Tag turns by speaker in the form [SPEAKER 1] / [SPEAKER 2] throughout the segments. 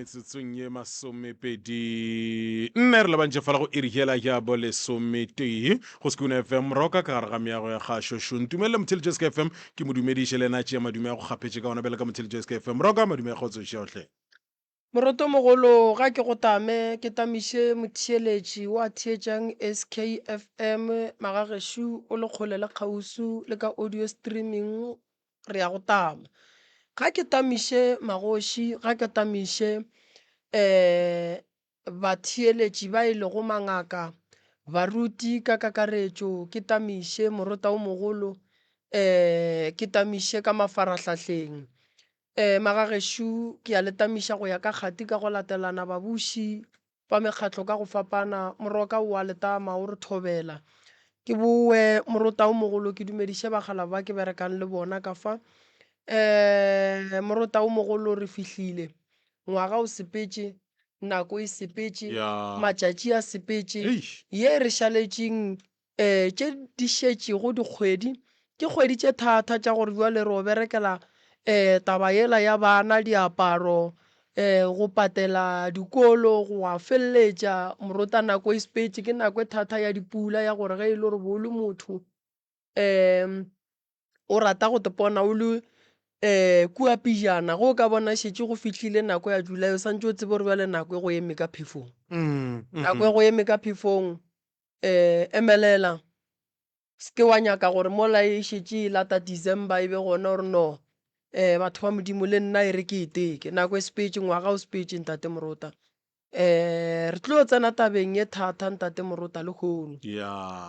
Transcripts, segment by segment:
[SPEAKER 1] metsotsong ye masomepedi nne re lebantše fela go iriela ya bo lesometee go sekuna fm roka ka gare ga meago ya kgašošong tumelele motheletšo ska fm ke modumediše le na tšea madume ya go kgapetše ka ona bele ka motheletšo ska fm roka madume ya kgotsošohle
[SPEAKER 2] Moroto mogolo ga ke go tame ke tamiše motheeletši wa theetšang SKFM magageshu o le kgole le kgausu le ka audio streaming re ya go tama ga ke tamiše magoši ga ke tamiše batheeletši ba ile go mangaka baruti ka kakaretšo ke tamiše morota o mogolo ke tamiše ka mafarahlahleng magageshu ke a letamiša go ya ka kgati ka go latelana babuši ba mekgatlo ka go fapana moroka o a letama o re thobela ke boe morota o mogolo ke dumediše bagala ba ke berekang le bona ka fa morota o mogolo re fihlile ngwaga o sepetše nako e sepetše matšatši a sepetše ye re šaletšeng tše di šetšego dikgwedi ke kgwedi tše thata tša gore bjale re o berekela taba yela ya bana diaparo go patela dikolo go a feleletša morota nako e sepetše ke nako e thata ya dipula ya gore ge e le gore bo le motho o rata go tepona o le kua pijana go ka bona šetše go fihlile nako ya July o santse o tsebe gore bjale nako e go eme ka phefong nako e go eme ka phefong emelela ke wa nyaka gore mola e šetše e lata December e be gona gore no batho ba modimo le nna e re ke eteke nako e sepetše ngwaga o sepetše ntate morota re tlo tsena tabeng ye thata ntate morota le kgono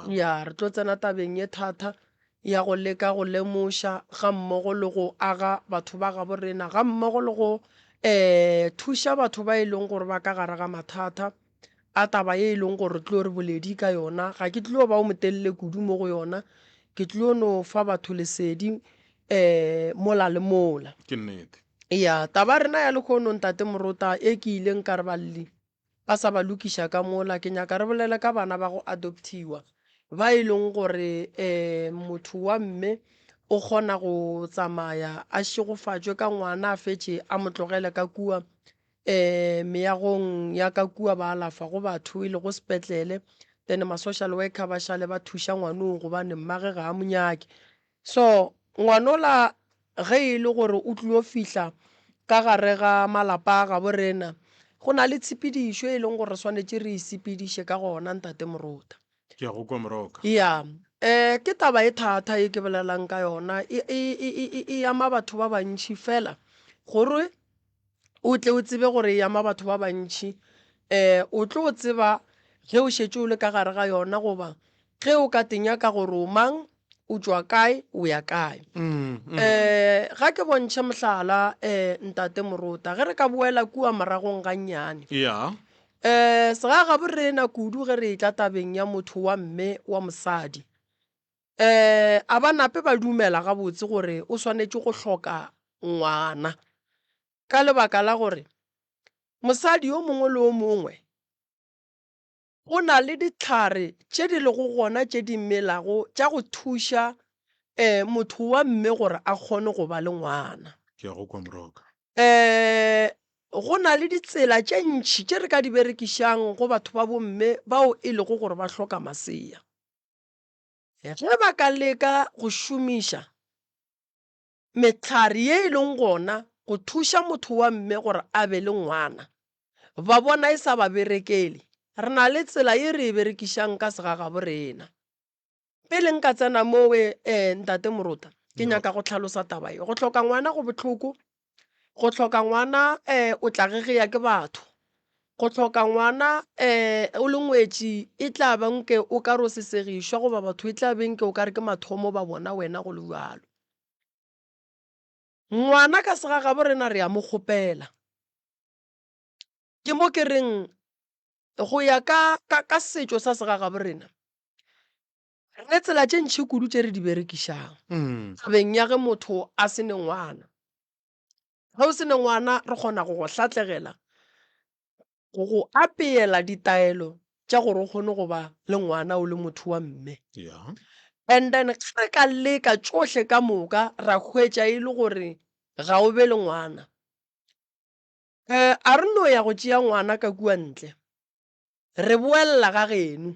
[SPEAKER 2] ya re tlo tsena tabeng ye thata ya go leka go lemoša ga mmogo le go aga batho ba gabo rena ga mmogo le go thuša batho ba e leng gore ba ka gare ga mathata a taba ye e leng gore re tlo re boledi ka yona ga ke tlo ba o motelele kudu mo go yona ke tlo no fa batho lesedi mola le mola
[SPEAKER 1] ke nnete
[SPEAKER 2] ya taba rena ya lekgono ntate morota e ke ileng ka re balli ba sa ba lokiša ka mola ke nyaka re bolele ka bana ba go adoptiwa ba e leng gore motho wa mme o kgona go tsamaya a šegofatšwe ka ngwana a fetše a mo tlogele ka kua meagong ya ka kua ba alafa go batho e le go sepetlele then ma-social worker ba šale ba thuša ngwanong gobane mmage ga a monyake so ngwanola ge e le gore o tlilo fihla ka gare ga malapa a gabo rena go na le tshepedišo e leng gore swanetše re isepediše ka gona ntate morota
[SPEAKER 1] ke go kwa moroka
[SPEAKER 2] ya ke taba e thata e ke bolelang ka yona e ama batho ba bantši fela gore o tle o tsebe gore e ama batho ba bantši o tlo o tseba ge o šetše o le ka gare ga yona goba ge o ka tenya ka gore o mang o tšwa kae o ya kae ga ke bontšhe mohlala ntate morota ge re ka boela kua maragong ga nnyane segaga borena kudu ge re tla tabeng ya motho wa mme wa mosadi a ba nape ba dumela gabotse gore o swanetše go hloka ngwana ka lebaka la gore mosadi yo mongwe le o mongwe go na le ditlhare tše di lego gona tše di melago tša go thuša motho wa mme gore a kgone go ba le ngwana
[SPEAKER 1] ke go kwa moroka
[SPEAKER 2] go na le ditsela tše ntšhi tše re ka di berekišang go batho ba bomme bao e lego gore ba hloka masea ge ba ka leka go šomiša mehlare ye e leng gona go thuša motho wa mme gore a be le ngwana ba bona e sa ba berekele re na le tsela ye re e berekišang ka segaga borena pele nka tsena mowe ntate morota ke nyaka go tlhalosa taba ye go hloka ngwana go bohloko go hloka ngwana o tla gegeya ke batho go hloka ngwana o le ngwetši e tla banke o ka re o sesegišwa goba batho e tla benke o ka re ke mathomo ba bona wena go le bjalo ngwana ka segaga borena re a mo kgopela ke mo ke reng go ya ka setšo sa segaga borena re tsela tše ntšhi kudu tše re di berekišang tabeng ya ge motho a se ne ngwana ge o se ne ngwana re kgona go go hlatlegela go go apeela ditaelo tša gore o kgone go ba le ngwana o le motho wa mme and then re ka leka tšohle ka moka ra hwetša e le gore ga o be le ngwana a re no ya go tšea ngwana ka kua ntle re boelela ga geno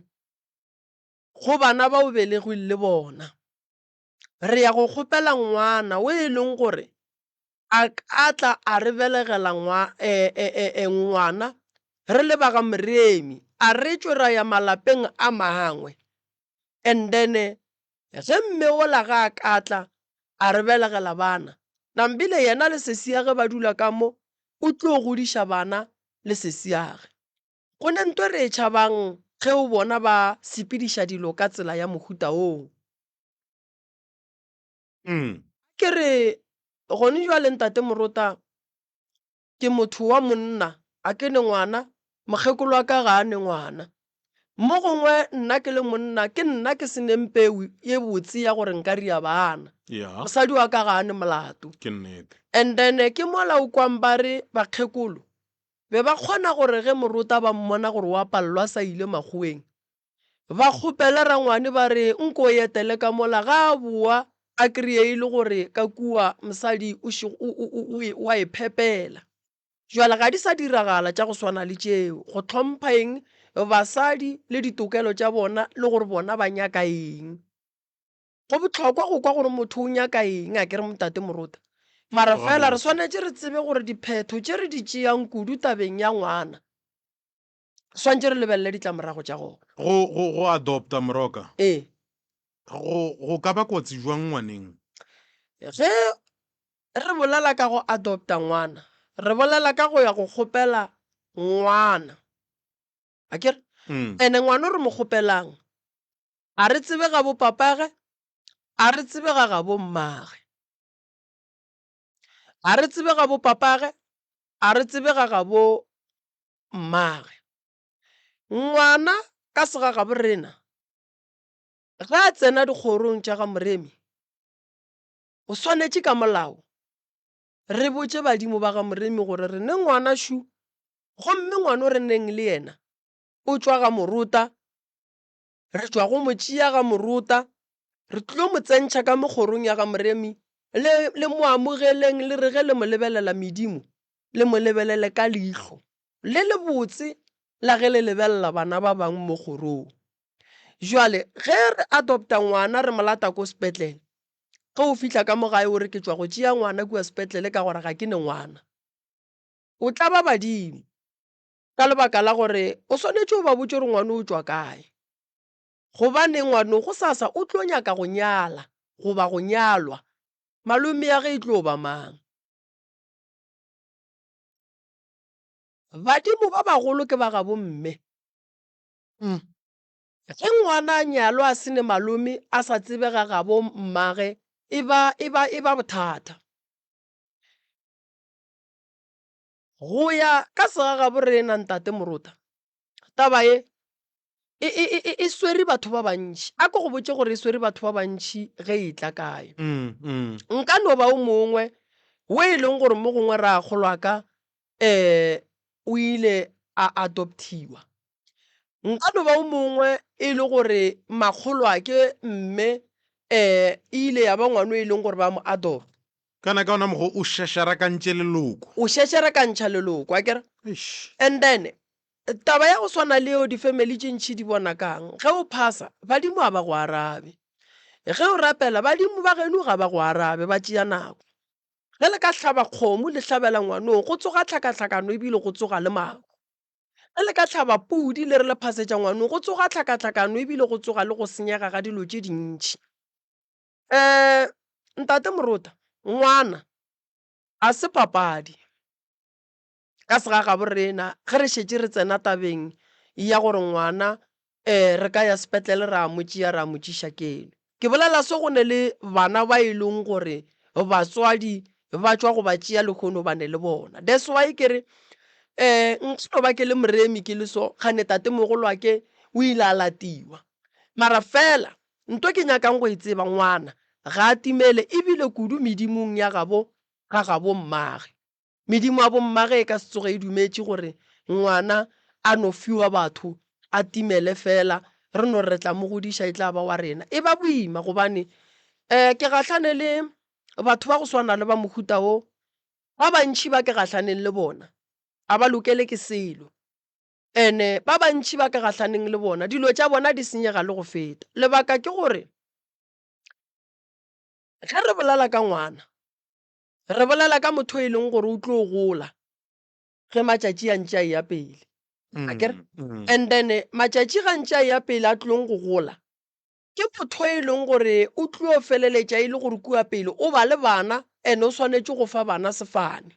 [SPEAKER 2] go bana ba o belegwile le bona re ya go kgopela ngwana o e leng gore a ka tla a re belegela ngwana re le ba ga Moremi a re tswe ra ya malapeng a mangwe and then ge mme ola ga a ka tla a re belegela bana nambile yena le sesiage ba dula ka mo o tlo godiša bana le sesiage go ne ntwe re e tšhabang ge o bona ba sepediša dilo ka tsela ya mohuta oo ke re gone jwale ntate Morota ke motho wa monna a ke ne ngwana mokgekolo wa ka ga a ne ngwana mo gongwe nna ke le monna ke nna ke seneng peu ye botse ya gore nka ria bana mosadi wa ka ga a ne molato and then ke mola o kwang ba re bakgekolo be ba kgona gore ge Morota ba mmona gore wa pallwa sa ile magweng ba kgopela rangwane ba re nko etele ka mola ga a boa a kry-e le gore ka kua mosadi wa e phepela jwale ga di sa diragala tša go swana le tšeo go tlhompha eng basadi le ditokelo tša bona le gore bona ba nyaka eng go botlhokwa go kwa gore motho o nyaka eng a ke re motate Morota mara fela re swanetse re tsebe gore diphetho tše re di tšeang kudu tabeng ya ngwana swantse re lebelele ditlamorago tša gona
[SPEAKER 1] go adopta Moroka
[SPEAKER 2] ee
[SPEAKER 1] go ka ba kotsi jwang ngwaneng
[SPEAKER 2] ge re bolela ka go adopta ngwana re bolela ka go ya go kgopela ngwana a kere ene ngwana o re mo kgopelang a re tsebe ga bo papage a re tsebe ga bo mmage a re tsebe ga bo papage a re tsebe ga bo mmage ngwana ka sega ga borena ga a tsena dikgorong tša ga Moremi o swanetše ka molao re botše badimo ba ga Moremi gore re ne ngwana shu gomme ngwana o re neng le yena o tšwa ga Moruta re tšwa go mo tšea ga Moruta re tlo mo tsentšha ka mokgorong ya ga Moremi le mo amogeleng le re ge le mo lebelela medimo le mo lebelele ka leihlo le le botse la ge le lebelela bana ba bang mo kgorong jwale ge re adopta ngwana re molata ko sepetlele ge o fitlha ka mo gae o re ke tšwa go tšea ngwana kua sepetlele ka gore ga ke ne ngwana o tla ba badimo ka lebaka la gore o swanetše o ba botse gore ngwana o tšwa kae gobane ngwanong go sasa o tlo nyaka go nyala goba go nyalwa malome ya ge e tlo ba mang badimo ba bagolo ke ba ga bomme ge ngwana a nyalwa a sene malome a sa tsebega ga bo mmage e ba bothata go ya ka sega ga borena ntate Morota taba e swere batho ba bantši a ko go botse gore e swere batho ba bantši ge e tla kae nka no ba o mongwe o e leng gore mo gongwe re a kgolwa ka o ile a adoptiwa nka no ba o mongwe e le gore makgolo a ke mme ile ya ba ngwana o e leng gore ba mo adopt
[SPEAKER 1] kana ka ona mogo o šašarakantše leloko
[SPEAKER 2] o šašarakantšha leloko a kere and then taba ya go swana leo di-family tše ntšhi di bona kang ge o phasa badimo a ba go arabe ge o rapela badimo ba geno ga ba go arabe ba tšea nako ge le ka hlaba kgomo le hlabela ngwanong go tsoga tlhakatlhakano ebile go tsoga le mako ge le ka hlaba pudi le re le phasetša ngwanong go tsoga tlhakatlhakano ebile go tsoga le go senyega ga dilo tše dintšhi ntate Morota ngwana a se papadi ka sega ga borena ge re šetše re tsena tabeng ya gore ngwana re ka ya sepetlele re a motšea re a motšiša kelo ke bolela se go ne le bana ba e leng gore batswadi ba tšwa go ba tšea lekgono ba ne le bona that's why ke re nkeno ba ke le Moremi ke le so gane tate mogolo wa ke o ile a latiwa mara fela nto ke nyakang go e tseba ngwana ga a timele ebile kudu medimong ya gabo ga gabo mmage medimo ya bommage e ka se tsoge e dumetše gore ngwana a no fiwa batho a timele fela re no re tla mo godiša e tla ba wa rena e ba boima gobane ke gahlane le batho ba go swana le ba mohuta o ba bantšhi ba ke gatlhaneng le bona a ba lokele ke selo ene ba bantši ba ka gatlhaneng le bona dilo tša bona di senyega le go feta lebaka ke gore ge re bolela ka ngwana re bolela ka motho e leng gore o tlo gola ge matšatši a ntše a ya pele akere and then matšatši ga ntše a ya pele a tlong go gola ke motho e leng gore o tlo feleletša e le gore kua pele o ba le bana ene o swanetše go fa bana sefane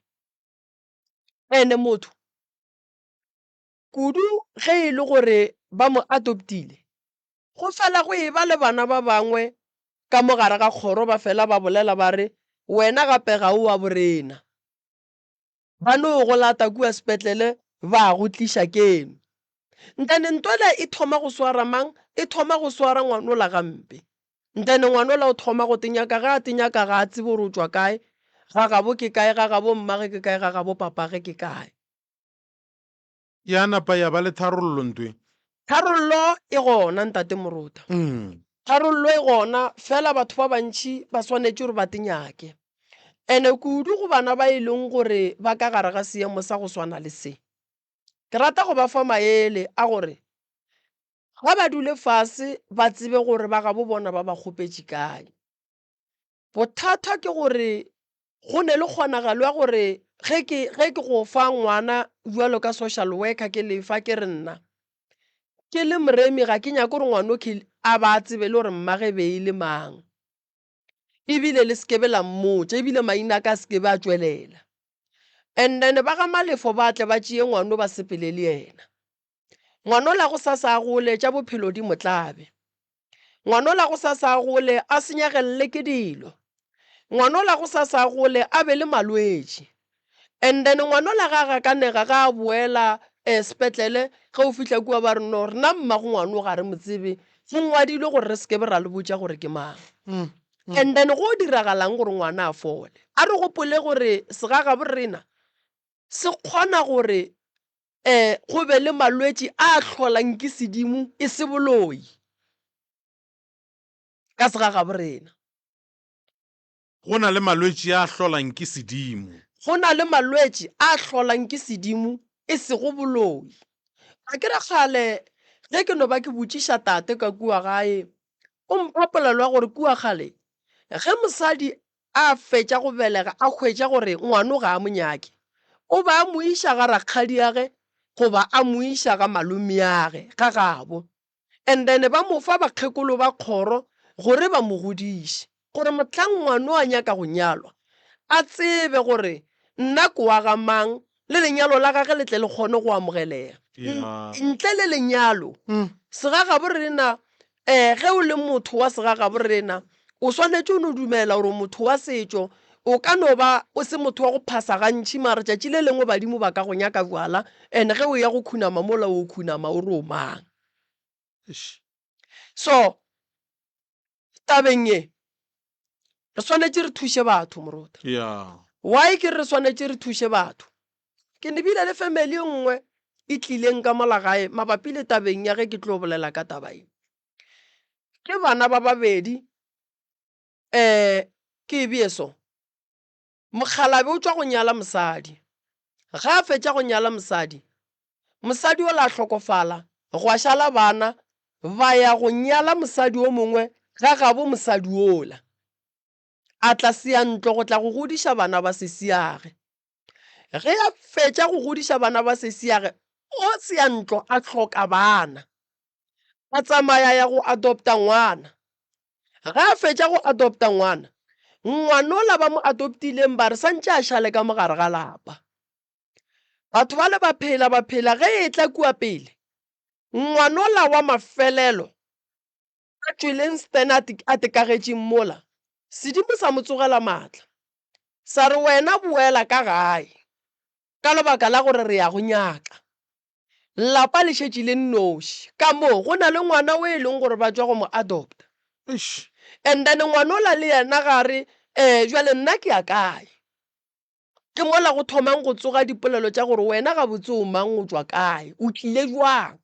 [SPEAKER 2] ene motho kudu ge e le gore ba mo adoptile go fela go e ba le bana ba bangwe ka mogare ga kgoro ba fela ba bolela ba re wena gape ga o wa borena ba no go lata kua sepetlele ba go tliša keno ntane ntwela e thoma go swara mang e thoma go swara ngwanola gampe ntane ngwanola o thoma go tenyaka ga a tenyaka ga a tsebe gore o tswa kae ga gabo ke kae ga gabo mmage ke kae ga gabo papage ke kae
[SPEAKER 1] ya napa ya ba le tharollo ntwe
[SPEAKER 2] tharollo e gona ntate Moruta tharollo e gona fela batho ba bantši ba swanetše gore ba tenyake ene kudu go bana ba e leng gore ba ka gare ga seemo sa go swana le se ke rata go ba fa maele a gore ga ba dule fase ba tsebe gore ba ga bo bona ba ba kgopetše kae bothata ke gore go ne le kgonagalo ya gore ge ke go fa ngwana jwalo ka social worker ke lefa ke re nna ke le moremi ga ke nyaka gore ngwana a ba tsebe le gore mmage be e le mang ebile le sekebe la mmotša ebile maina a ka sekebe a tswelela and then ba ga malefo ba tle ba tšee ngwano ba sepele le yena ngwano la go sa gole tša bophelo di motlabe ngwano la go sa gole a senyagelele ke dilo ngwano la go sa gole a be le malwetši and then ngwano la ga ka nega ga a boela sepetlele ge o fitlha kua ba re no rena mmago ngwano ga re motsebe go ngwadilwe gore re sekebe ra le botša gore ke mang and then go diragalang gore ngwana a fole a re gopole gore segaga borena se kgona gore go be le malwetši a tlholang ke sedimo e se boloi ka segaga borena
[SPEAKER 1] go na le malwetši a hlolang ke sedimo
[SPEAKER 2] go na le malwetši a tlholang ke sedimo e se go boloi ga ke re kgale ge ke no ba ke botšiša tate ka kua gae o mpapolelwa gore kua kgale ge mosadi a fetša go belega a hwetša gore ngwano ga a monyake o ba a mo iša ga rakgadi age goba a mo iša ga malome age ga gabo and then ba mo fa bakgekolo ba kgoro gore ba mo godiše gore mohlang ngwano a nyaka go nyalwa a tsebe gore nna ke wa ga mang le lenyalo la gage le tle le kgone go amogelega ntle le lenyalo segaga borena ge o le motho wa segaga borena o swanetše o no dumela gore motho wa setšo o ka no ba o se motho wa go phasa gantši mare tšatši le lengwe badimo ba ka go nyaka bjala and ge o ya go khunama mola o khunama o re o mang so tabeng ye re swanetše re thuše batho Moruta why ke re swanetše re thuše batho ke nebile le family nngwe e tlileng ka mola gae mabapi le tabeng ya ge ke tlo bolela ka taba e ke bana ba babedi ke bieso mokgalabe o tswa go nyala mosadi ga a fetša go nyala mosadi o la hlokofala go a šala bana ba ya go nyala mosadi o mongwe ga gabo mosadi ola a tla sea ntlo go tla go godiša bana ba sesiage ge a fetša go godiša bana ba sesiage o sea ntlo a hloka bana a tsamaya ya go adopta ngwana ga a fetša go adopta ngwana ngwanola ba mo adoptileng ba re santše a šale ka mogare ga lapa batho ba le ba phela ge e tla kua pele ngwanola wa mafelelo a tswileng stena a tekagetšeng mola sedimo sa mo tsogela maatla sa re wena boela ka gae ka lebaka la gore re ya go nyaka lapa le šetše le nnoši ka moo go na le ngwana o e leng gore ba tswa go mo adopta and then ngwanola le yena gare jwale nna ke ya kae ke mola go thomang go tsoga dipolelo tša gore wena ga botse o mang o tswa kae o tlile jwang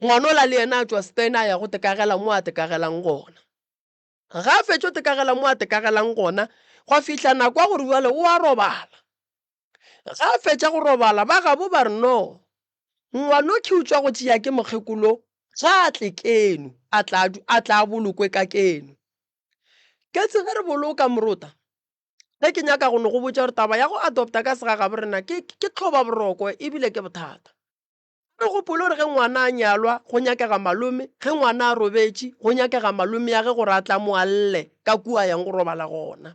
[SPEAKER 2] ngwanola le yena a tswa stena ya go tekagela mo a tekagelang gona ga a fetša o tekagela mo a tekagelang gona go fihla nako ya gore jwale o a robala ga a fetša go robala ba gabo ba re no ngwana o khiutswa go tšea ke mokgekulo ga a tle keno a tla bolokwe ka keno ke tse ge re boloka morota ge ke nyaka go no go botša gore taba ya go adopta ka sega gabo rena ke tlhoba boroko ebile ke bothata re gopole gore ge ngwana a nyalwa go nyakega malome ge ngwana a robetše go nyakega malome ya ge gore a tla mo alle ka kua yang go robala gona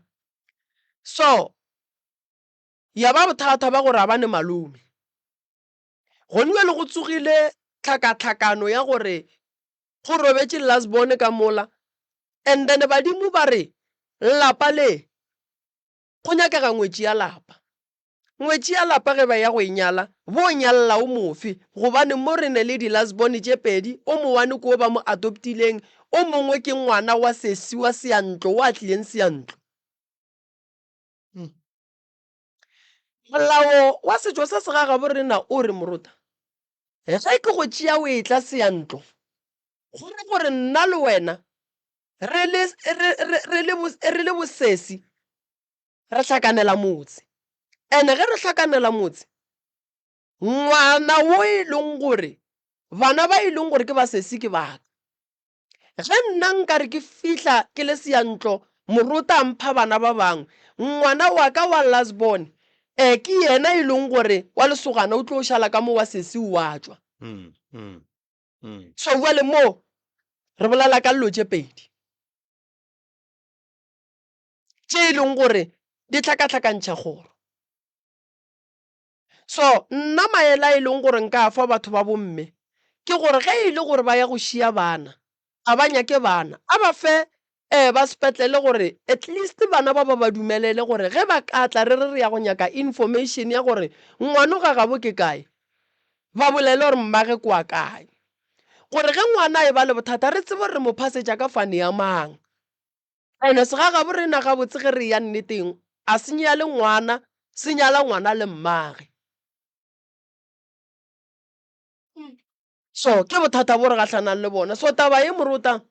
[SPEAKER 2] so ya ba bothata ba gore a bane malome go nwe le go tsogile tlhakatlhakano ya gore go robetše lasbone ka mola and then badimo ba re lapa le go nyakega ngwetši ya lapa ngwetši ya lapa ge ba ya go inyala bo nyalla o mofe gobane mo re ne le di-lasbone tše pedi o mowane ko ba mo adoptileng o mongwe ke ngwana wa sesi wa seantlo wa tlileng seantlo molao wa setšo se segagabo rena o re morota ge ke go tšea o e tla seantlo gore gore nna le wena re le bosesi re hlakanela motse ene ge re hlakanela motse ngwana wo e leng gore bana ba e leng gore ke basesi ke baka ge nna nkare ke fihla ke le seantlo morota mpha bana ba bangwe ngwana wa ka wa lasbone ke yena e leng gore wa lesogana o tlo šala ka mo wa sesi wa tswa so jale mo re bolela ka dilo tše pedi tše e leng gore di tlhakatlhakantšha kgoro so nna maela e leng gore nka fa batho ba bomme ke gore ge e le gore ba ya go šia bana a ba nyake bana a ba fe ba sepetlele gore at least bana ba ba dumelele gore ge ba ka tla re ya go nyaka information ya gore ngwana ga gabo ke kae ba bolele gore mmage kwa kae gore ge ngwana e ba le bothata re tsebe re mo phasetša ka fane ya mang ene se ga gabo rena ga botse ge re ya nneteng a se nyale ngwana se nyala ngwana le mmage so ke bothata bo re gatlhanang le bona so taba ye morota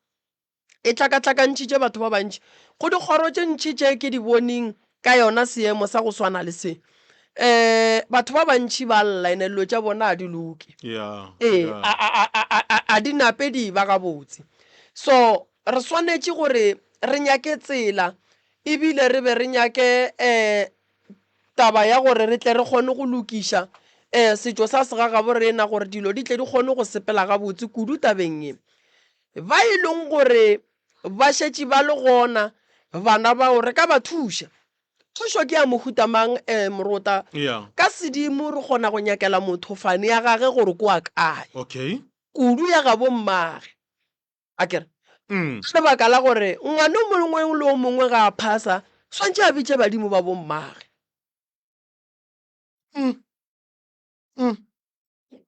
[SPEAKER 2] e tlhakatlhakantšhitše batho ba bantši go dikgoro tše ntšhi tše ke di boneng ka yona seemo sa go swana le se batho ba bantši ba lla ene dilo tša bona a di loke a di nape di ba gabotse so re swanetše gore re nyake tsela ebile re be re nyake taba ya gore re tle re kgone go lokiša setšo sa segagabo rena gore dilo di tle di kgone go sepela gabotse kudu tabeng e ba e leng gore ba šetše ba le gona bana bao re ka ba thuša thušo ke ya mohuta mang morota ka sedimo re kgona go nyakela motho fane ya gage gore ko a kae kudu ya gabo mmage a kere lebaka la gore ngwane o mongwe le o mongwe ga a phasa swantše a bitše badimo ba bommage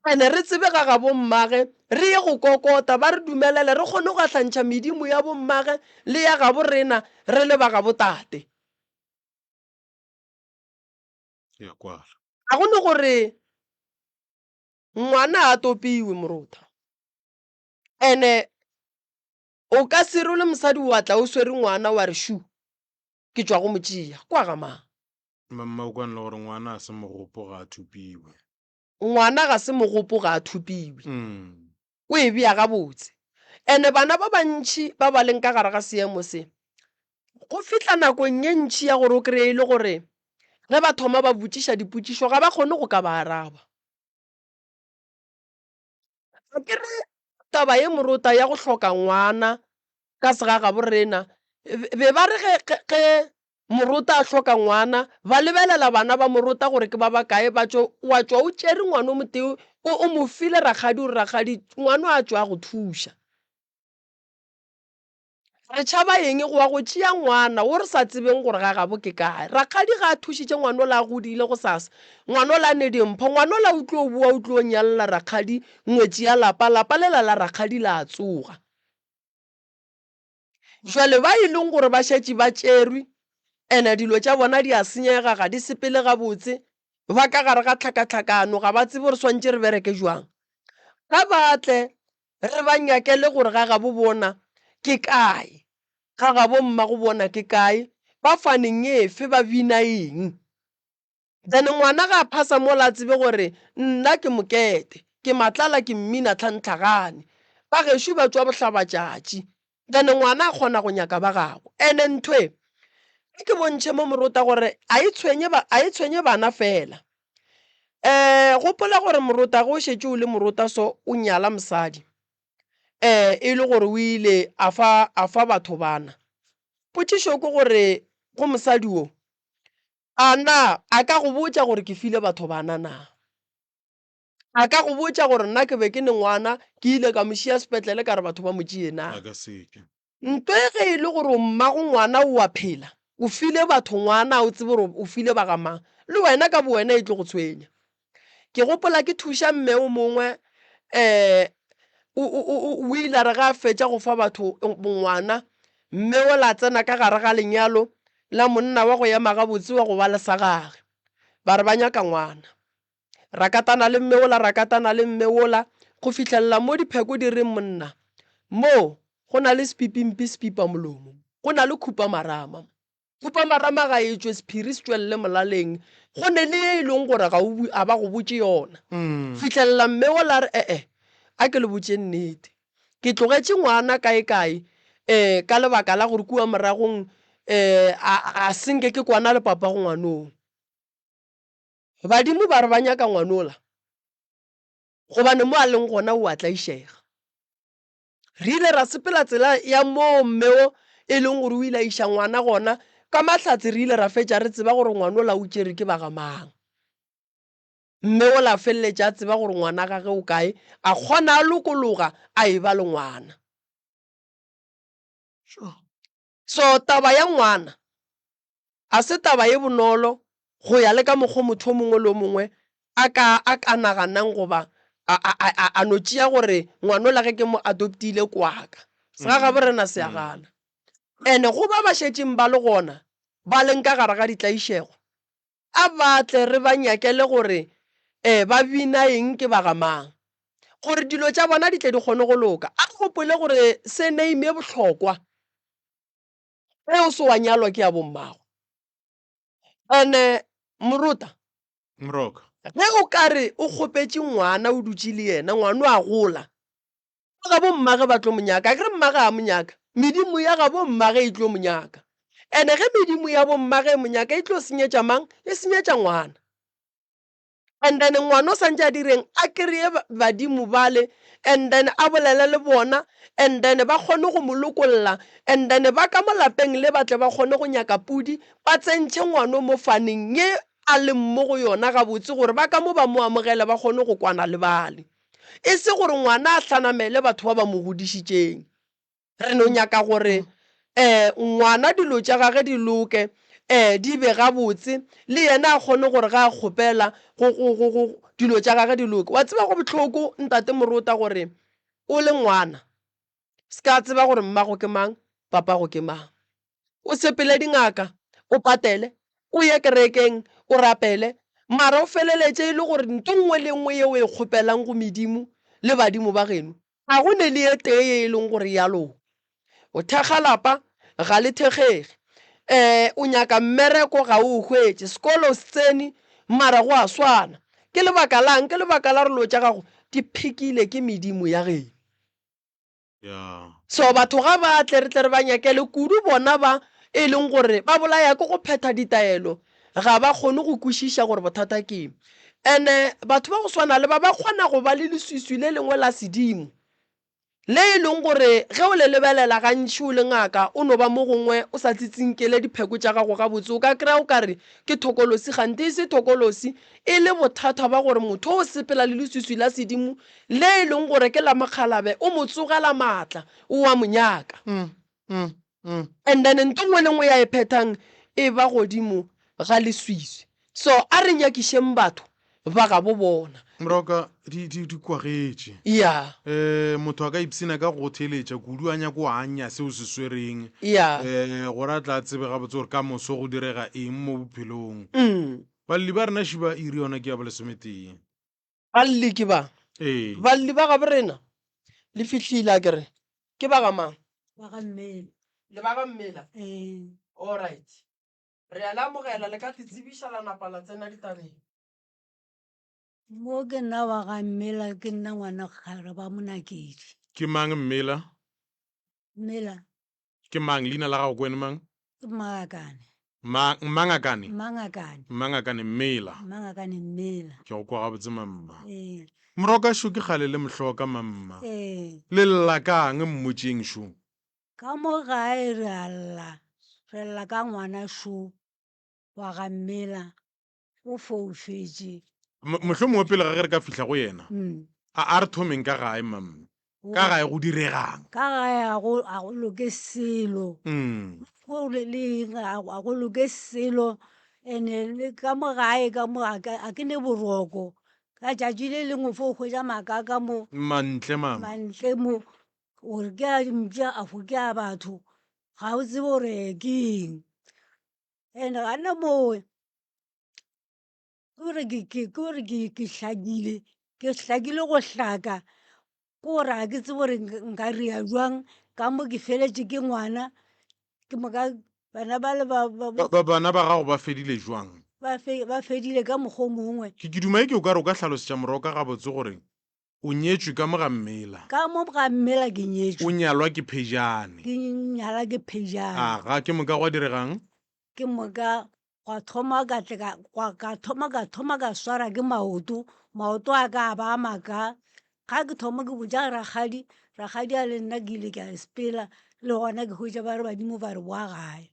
[SPEAKER 2] ene re tsebe ga ga bommage re ye go kokota ba re dumelele re kgone go atlantšha medimo ya bommage le ya gabo rena re le ba gabo tate ga gone gore ngwana a topiwe morota ene o ka se re le mosadi wa tla o swere ngwana wa re shu ke tswa go motšea kwa ga mang
[SPEAKER 1] mamma o kwane le gore ngwana a se mogopo ga a thupiwe
[SPEAKER 2] ngwana ga se mogopo ga a thupiwe o e bea gabotse ene bana ba bantšhi ba ba leng ka gare ga seemo se go fitlha nakong ye ntšhi ya gore o kry-e le gore ge ba thoma ba botšiša dipotšišo ga ba kgone go ka ba araba ke re taba ye morota ya go hloka ngwana ka segagabo rena be ba re ge morota a hloka ngwana ba lebelela bana ba morota gore ke ba bakae wa tswa o tšere ngwana o moteo o mo file rakgadi ore rakgadi ngwana a tswa go thuša re tšhaba eng go wa go tšea ngwana o re sa tsebeng gore ga gabo ke kae rakgadi ga a thušitše ngwana o la godile go sasa ngwana o la nedempho ngwana o la o tlo boa o tlo nyalela rakgadi ngwetši ya lapa lela la rakgadi la tsoga jwale ba e leng gore ba šetše ba tšerwe ene dilo tša bona di a senyega ga di sepele gabotse ba ka gare ga tlhakatlhakano ga ba tsebe gore swantše re bereke jwang ga batle re ba nyakele gore ga gabo bona ke kae ga gabo mma go bona ke kae ba faneng efe ba bina eng then ngwana ga a phasa mo la tsebe gore nna ke mokete ke matlala ke mmina tlhantlhagane ba gešo ba tswa bohlabatšatši then ngwana a kgona go nyaka ba gago ene nthoe ke bontšhe mo morota gore a e tshwenye bana fela gopola gore morota go šetse o le morota so o nyala mosadi e le gore o ile a fa batho bana potšišo ke gore go mosadi wo ana a ka go botša gore ke file batho bana na a ka go botša gore nna ke be ke ne ngwana ke ile ka mošia sepetlele ka re batho ba motšie na
[SPEAKER 1] a ka seke
[SPEAKER 2] ntwe ge e le gore mmago ngwana o a phela o file batho ngwana o tsebe gore o file ba ga mang le wena ka bo wena e tlo go tshwenya ke gopola ke thuša mme o mongwe o ile re ga a fetša go fa batho ngwana mme o la tsena ka gare ga lenyalo la monna wa go ema gabotse wa go ba le sa gage ba re ba nyaka ngwana rakatana le mme ola rakatana le mme ola go fitlhelela mo dipheko di reng monna mo go na le sepipimpi sepipa molomo go na le khupa marama ga e tswe sephiri se tswelele molaleng go ne le e leng gore a ba go botse yona fitlhelela mme ola re a ke le botse nnete ke tlogetse ngwana kae ka lebaka la gore kua moragong a senke ke kwana le papa go ngwanong badimo ba re ba nyaka ngwanola gobane mo a leng gona o a tlaišega re ile ra sepela tsela ya mo mmeo e leng gore o ile a iša ngwana gona ka mahlatse re ile ra fetša re tseba gore ngwanola o tšere ke ba ga mang mme o la feleletša a tseba gore ngwana gage o kae a kgona a lokologa a e ba le ngwana so taba ya ngwana a se taba ye bonolo go ya le ka mokgwa motho mongwe le mongwe a ka naganang goba a no tšea gore ngwanola ge ke mo adoptile kwaka se ga gabe rena se a gana ene go ba šetšeng ba le gona ba leng ka gare ga ditlaišego a batle re ba nyakele gore ba bina eng ke ba ga mang gore dilo tša bona di tle di kgone go loka a gopole gore se name bohlokwa ge o se wa nyalwa ke ya bommago ene moruta
[SPEAKER 1] mroka
[SPEAKER 2] ge o ka re o kgopetse ngwana o dutse le yena ngwana a gola ga bo mmage ba tlo monyaka ke re mmage a monyaka medimo ya ga bo mmage e tlo monyaka ene ge medimo ya bo mmage e monyaka e tlo senyetša mang e senyetša ngwana and then ngwana o santse a direng a kry-e badimo bale and then a bolele le bona and then ba kgone go mo lokolola and then ba ka mo lapeng le batle ba kgone go nyaka pudi ba tsentšhe ngwana mo faneng ye a leng mo go yona gabotse gore ba ka mo ba mo amogele ba kgone go kwana le bale e se gore ngwana a hlanamele batho ba ba mo godišitšeng re no nyaka gore ngwana dilo tša gage di loke di be gabotse le yena a kgone gore ga a kgopela go dilo tša gage di loke wa tseba go bohloko ntate morota gore o le ngwana se ka tseba gore mmago ke mang papa go ke mang o sepele dingaka o patele o ye kerekeng o rapele mara o feleletše e le gore ntho nngwe le nngwe ye o e kgopelang go medimo le badimo ba geno ga go ne le ye tee ye e leng gore yalo o thekga lapa ga le thekgege o nyaka mmereko ga o hwetše sekolo se tsene mara go a swana ke lebaka lang ke lebaka la relo tša gago di phikile ke medimo ya geno so batho ga ba tle re tle re ba nyakele kudu bona ba e leng gore ba bolaya ke go phetha ditaelo ga ba kgone go kwešiša gore bothata ke ene batho ba go swana le ba kgona go ba le leswiswi le lengwe la sedimo le e leng gore ge o le lebelela gantši o le ngaka o no ba mo gongwe o sa tsitsinkele dipheko tša gago gabotse o ka kry-a o ka re ke thokolosi gante e se thokolosi e le bothata ba gore motho o sepela le leswiswi la sedimo le e leng gore ke la mokgalabe o mo tsogela maatla o wa monyaka and then ntho nngwe le nngwe ya e phethang e ba godimo ga leswiswi so a re nyakišeng batho ba ga bo bona
[SPEAKER 1] mroka di kwagetše
[SPEAKER 2] ya
[SPEAKER 1] motho a ka ipsina ka go theletša kudu a nyako anya seo se swereng
[SPEAKER 2] ya
[SPEAKER 1] gore a tla tsebe gabotse gore ka moso go direga eng mo bophelong balli ba rena šiba iri yona ke ya bolesometee
[SPEAKER 2] balli ke ba balli ba ga borena le fihlile a kere ke ba ga mang
[SPEAKER 3] ba ga mmele
[SPEAKER 2] le ba ga mmela all right re a lamogela le ka tsebišala napa la tsena ditabeng.
[SPEAKER 3] Mo ke nna wa ga Mmela ke nna ngwana kgare ba Monakedi.
[SPEAKER 1] ke mang Mmela?
[SPEAKER 3] Mmela
[SPEAKER 1] Ke mang leina la gago kwene mang?
[SPEAKER 3] ke Mangakane.
[SPEAKER 1] Mangakane Mmela.
[SPEAKER 3] Mangakane Mmela.
[SPEAKER 1] Ke go kwa gabotse mamma.
[SPEAKER 3] Eh.
[SPEAKER 1] Moroka sho ke gale le mohloka mamma.
[SPEAKER 3] Eh.
[SPEAKER 1] Le lla kang mmotšeng sho?
[SPEAKER 3] Ka mo gae re lla ka ngwana Sho wa ga Mmela o foufetše.
[SPEAKER 1] Mohlomongwe pele ga ge re ka fihla go yena.
[SPEAKER 3] Mm.
[SPEAKER 1] A re thomeng ka gae mamma. Ka gae go diregang.
[SPEAKER 3] Ka gae a go loke selo. Go a go loke selo ene ka mo gae ka mo a ke ne boroko ka tšatši le lengwe fo o hwetša makaka mo
[SPEAKER 1] Mantle mama.
[SPEAKER 3] mantle mo gore ke a dimpša a fo ke a batho ga o tsebe gore ke eng ene gana mowe ke gore ke hlakile go hlaka ke gore ga ke tsebe gore nka ria jwang ka mo ke feletše ke ngwana ke moka bana ba le
[SPEAKER 1] Bana ba gago ba fedile jwang?
[SPEAKER 3] ba fedile ka mokgwa mongwe
[SPEAKER 1] Ke duma ke o ka re o ka tlhalosetša Moroka gabotse gore o nyetšwe ka mo ga Mmela.
[SPEAKER 3] ka mo ga Mmela ke
[SPEAKER 1] O
[SPEAKER 3] nyetšwe
[SPEAKER 1] nyalwa ke Phejane.
[SPEAKER 3] ke nyala ke Phejane
[SPEAKER 1] Aga ke moka gwa diregang?
[SPEAKER 3] ke moka ka thoma ka swara ke maoto a ka ba a maka ga ke thoma ke botša rakgadi a le nna ke ile ke a sepela le gona ke hwetša ba re badimo ba re boa gae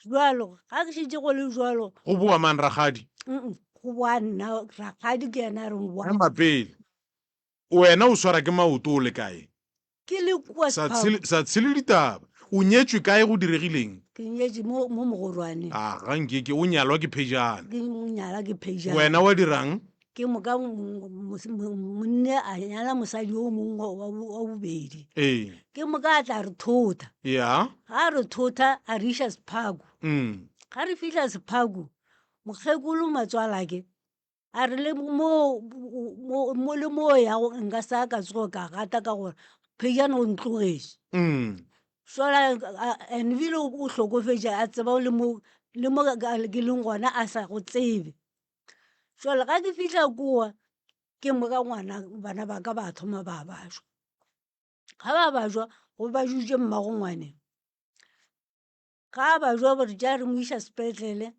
[SPEAKER 3] jwalo ga ke šetše go le jwalo
[SPEAKER 1] Go boa man ragadi?
[SPEAKER 3] go boa nna rakgadi ke yena a reng boa
[SPEAKER 1] Mapele. Wena o swara ke maoto o le kae?
[SPEAKER 3] ke le kua
[SPEAKER 1] Sa tshele ditaba. O nyetšwe kae go diregileng?
[SPEAKER 3] ke nyetše mo mogorwane
[SPEAKER 1] Aga nkeke o nyalwa ke Phejane.
[SPEAKER 3] ke nyala ke Phejane
[SPEAKER 1] Wena wa dirang?
[SPEAKER 3] ke moka monne a nyala mosadi o mongwe wa bobedi ke moka a tla re thota
[SPEAKER 1] Ya.
[SPEAKER 3] ga re thota a re iša Sephako ga re fitlha Sephako mokgekolo matswalake a re le mo le mo yago nka sa ka tsogo ka gata ka gore Phejane o ntlogetše sola and ebile o hlokofetše a tseba le mo ke leng gona a sa go tsebe jale ga ke fitlha koa ke moka bana ba ka ba thoma ba bajwa ga ba bajwa go ba jutše mmago ngwaneng ga ba jwa gore ja re mo iša sepetlele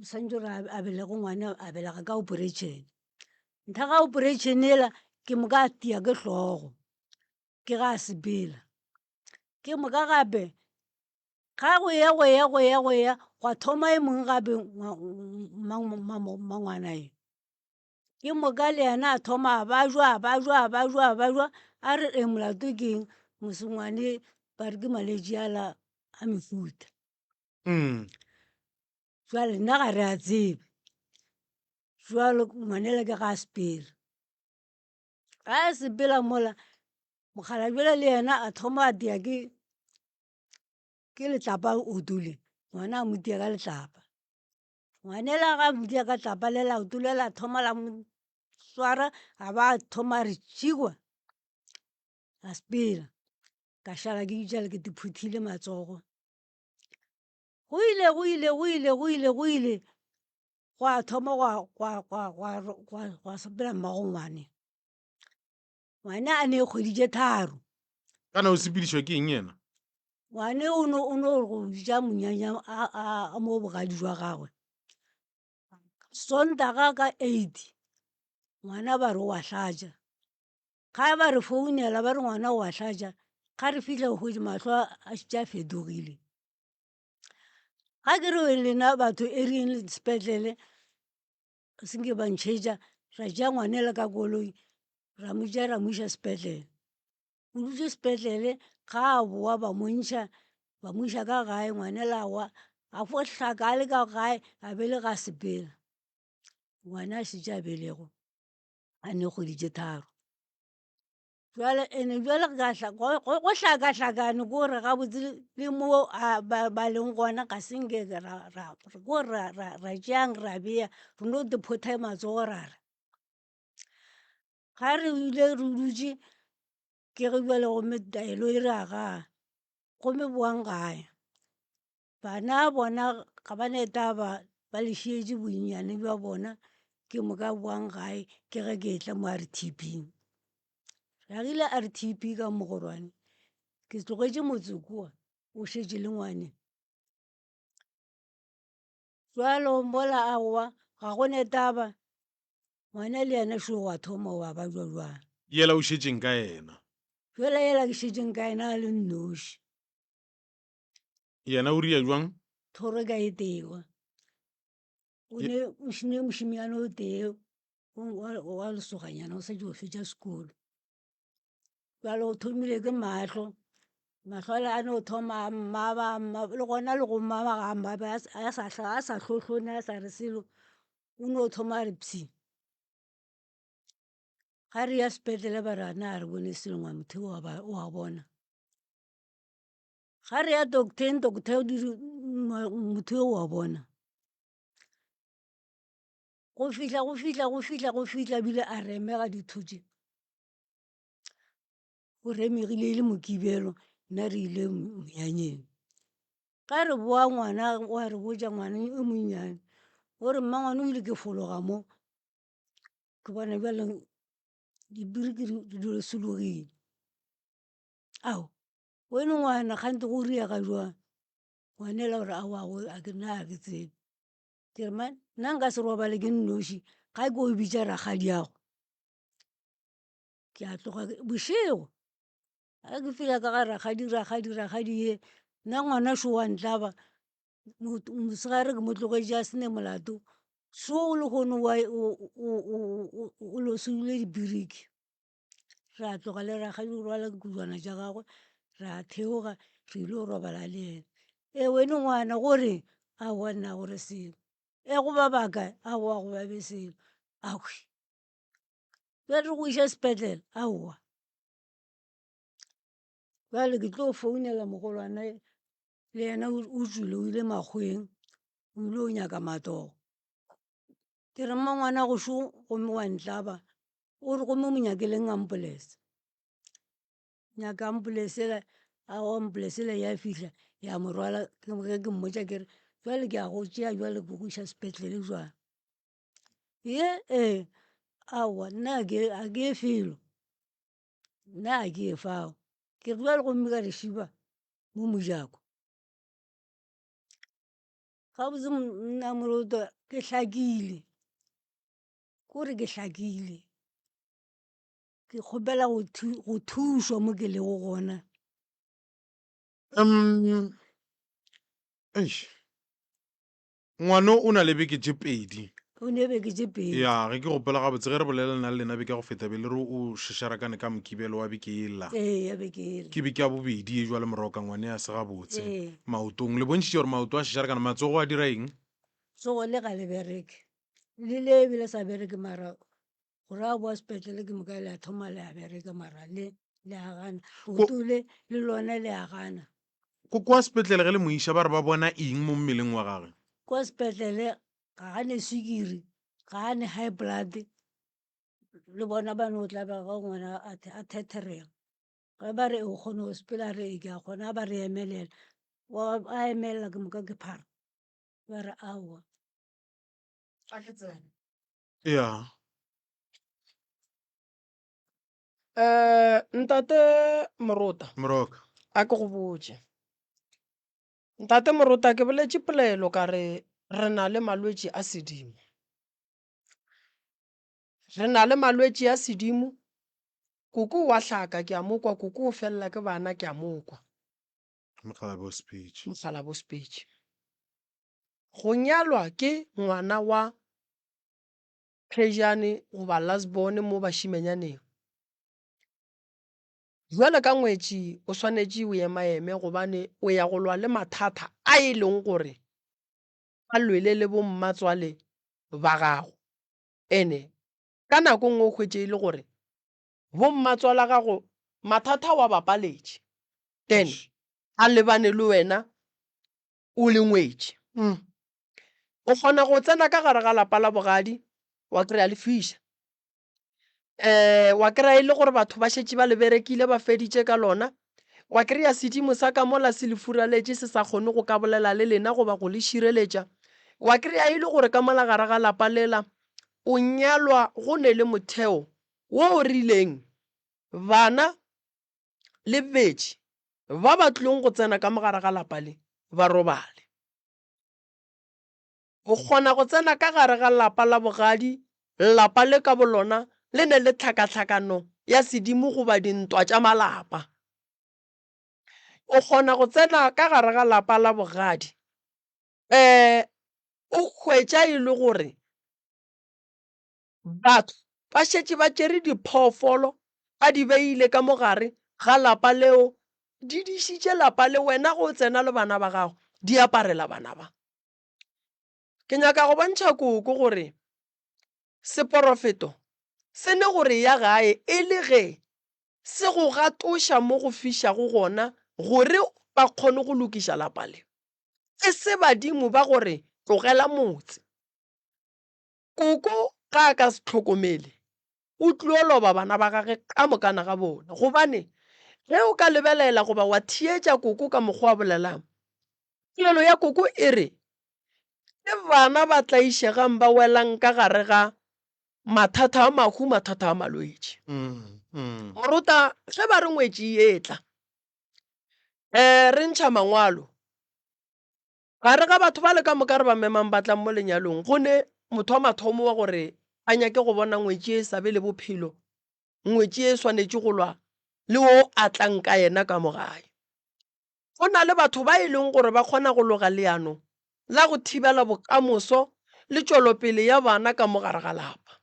[SPEAKER 3] santse re a belego ngwana a belega ka operation ntha ga operation ela ke moka a tia ke hlogo ke ga a sepela ke moka gape ga go ya gwa thoma e mongwe gape ngwanae ke moka le yena a thoma a bajwa a re molato ke eng mosengwane ba re ke malwetši ala a mefuta jwale nna ga re a tsebe jwalo ngwanela ke ga a sepela ga a sepela mola mokgalabjela le yena a thoma a tia ke letlapa otule ngwana a mo tia ka letlapa ngwanela ga a motia ka tlapa le laoto le la thoma la mo swara a ba a thoma a re tšhikwa a sepela ka šala ke itšale ke phuthile matsogo go ile gwa thoma gwa sepela mmago ngwane a ne kgweditše tharo
[SPEAKER 1] kana o sepedišwa ke eng yena?
[SPEAKER 3] ngwane o no go ja monyanya a mo bogadi jwa gagwe Sontaga ka 8 ngwana ba re wa hlatša ga ba re founela ba re ngwana wa hlatša ga re fitlha go hwetše mahlo a šitša fetogile ga ke re lena batho e reng sepetlele senke ba ntšhetša ra tšea ngwanela ka koloi ra mo iša sepetlele o dutše sepetlele ga a boa ba mo iša ka gae ngwanela wa a fo hlaka a le ka gae a bele ga sepela ngwana a šetše a belego a ne kgweditše tharo jwale ene jwale go hlakahlakane ko gore gabotse le mo ba leng gona ka senke ko ra tšeang ra beya re no te photha matsogo rara ga re ile re dutše ke ge jale gomme taelo e re aga gomme boang gae bana bona ga ba neta ba lešietše bonnyane bja bona ke mo ka boang gae ke ge ke tla mo RTP. Ragile RTP ka mogorwane ke tlogetše motsoko o šetše le ngwane. Jwalo mola aowa ga go netaba ngwana le yena šo wa thoma wa ba jwajwana.
[SPEAKER 1] yela o šetšeng ka yena
[SPEAKER 3] Jwale yela ke šetšeng ka ena a le nnoši
[SPEAKER 1] yena o ria jwang
[SPEAKER 3] thoro ka e tewa. O ne mošimiane o tee wa lesoganyana o sa tšo fetša sekolo. Jwale o thomile ke mahlo ale a no thoma mmaba le gona le go mmaba ga mmabe a sa hlohlone a sa re selo o no thoma a re pshi. Ga re ya sepetlele ba re ana a re bone selo ngwa motho o a bona. Ga re ya docteng doctor motho o a bona. Go fihla bile a remega dithutše. O remegile le mokibelo nna re ile monyanyeng. Ga re boa ngwana wa re botša ngwana e monnyane o re mmangwane o ile ke fologa mo ke bona bjale dibiriki di losologile. Ao wena ngwana kgante go ria ka jwang ngwanela gore a ke nna a ke tsebe. Ke re man nna nka se robale ke nnoši ga ke o bitša rakgadiago ke a tloga bošego. Ga ke fihla ka ga rakgadi ye nna ngwana šo wa ntlaba mosegare ke mo tlogetše a sene molato šo le kgone o losolile dibiriki. Ra tloga le rakgadi o rwala kujwana tša gagwe ra theoga re ile robala le ena. Wene ngwana gore aowa nna gore selo go ba bakae aowa go babe selo awe bjale re go iša sepetlele aowa. Jwale ke tlo founela mogolwane le yena o tswile o ile makgoweng o ile o nyaka matogo. Ke re mmangwana go šo gomme wa ntlaba o re gomme mo nyakeleng ambulance. Nyaka ambulance ela ambulance ela ya fihla ya mo rwala ke mmotša ke re jwale ke a go tšea jwale ke go iša sepetlele jwang. Aowa nna a ke felo nna a ke e fao ke re jwale gomme ka re šiba mo mojako. Gabotse nna moloto ke hlakile kore ke hlakile ke kgopela go thušwa mo ke lego gona.
[SPEAKER 1] ngwano o na le beke tše pedi
[SPEAKER 3] O ne beke tše pedi.
[SPEAKER 1] ya ge ke gopela gabotse ge re bolelana le lena beke ya go feta be le re o šašarakane ka mokibelo wa beke ela
[SPEAKER 3] Ya beke ela.
[SPEAKER 1] ke beke ya bobedi e jwa le moroka ngwane ya se gabotse
[SPEAKER 3] Ee.
[SPEAKER 1] maotong le bontšhitše gore maoto a šašarakana matsogo a dira eng
[SPEAKER 3] Tsogo le ga le bereke le le ebile sa bereke mara gore a boa sepetlele ke moka le a thoma le a bereke mara le a gana boto le lona le a gana.
[SPEAKER 1] kwa sepetlele ge le moiša ba re ba bona eng mo mmeleng wa gagwe
[SPEAKER 3] Kwa sepetlele ga gane sukiri ga gane high blood le bona ba no tla ba ga ngwana a thethorega. Ge ba re o kgone go sepela re ke a kgona ba re emelela a emelela ke moka ke phara ba re aowa.
[SPEAKER 1] ya
[SPEAKER 2] Ntate Morota
[SPEAKER 1] moroka
[SPEAKER 2] a ke go botse. Ntate Morota ke boletše polelo ka re na le malwetši a sedimo. Re na le malwetši a sedimo. Koko wa hlaka ke a mokwa koko o fella ke bana ke a mokwa.
[SPEAKER 1] mokgalabo speech
[SPEAKER 2] Mokgalabo speech. Go nyalwa ke ngwana wa Phejane goba Lasbone mo bašimenyaneng. Jwale ka ngwetši o swanetše o ema gobane o ya go lwa le mathata a e leng gore a lwele le bo mmatswale ba gago. Ene ka nako nngwe o hwetše e le gore bo mmatswala gago mathata wa bapaletše then a lebane le wena o le ngwetši. O kgona go tsena ka gare ga lapa la bogadi wa kry-a le fiša. Wa kry-a e le gore batho ba šetše ba le berekile ba feditše ka lona wa kry-a sedimo sa ka mola se le furaletše se sa kgone go ka bolela le lena goba go le šireletša. Wa kry-a e le gore ka mola gare ga lapa lela o nyalwa go ne le motheo wo o rileng bana le betši ba ba tlileng go tsena ka mogare ga lapa le ba robale. O kgona go tsena ka gare ga lapa la bogadi, lapa le ka bolona le ne le tlhakatlhakano ya sedimo goba dintwa tša malapa. O kgona go tsena ka gare ga lapa la bogadi o hwetša e le gore batho ba šetše ba tšere diphoofolo ba di beile ka mogare ga lapa leo, di dišitše lapa le wena go tsena le bana ba gago di aparela bana ba. Ke nyaka go bontšha koko gore seporofeto se ne gore ya gae e le ge se go gatoša mo go fišago gona gore ba kgone go lokiša lapa le. E se badimo ba gore tlogela motse. Koko ga a ka se tlhokomele o tlile loba bana ba gage ka mokana ga bona, gobane ge o ka lebelela goba wa thietša koko ka mokgwa wa bolelang, polelo ya koko e re ke bana ba tla išegang ba welang ka gare ga mathata a mahu, mathata a malwetši. Moruta ge ba re ngwetši e tla re ntšha mangwalo gare ga batho ba le ka moka re ba memang ba tlang mo lenyalong, go ne motho wa mathomo wa gore a nyake go bona ngwetši e sa be le bophelo, ngwetši e swanetše go lwa le o a tlang ka yena ka mogae. Go na le batho ba e leng gore ba kgona go loga leano la go thibela bokamoso le tšwelopele ya bana ka mogare ga lapa.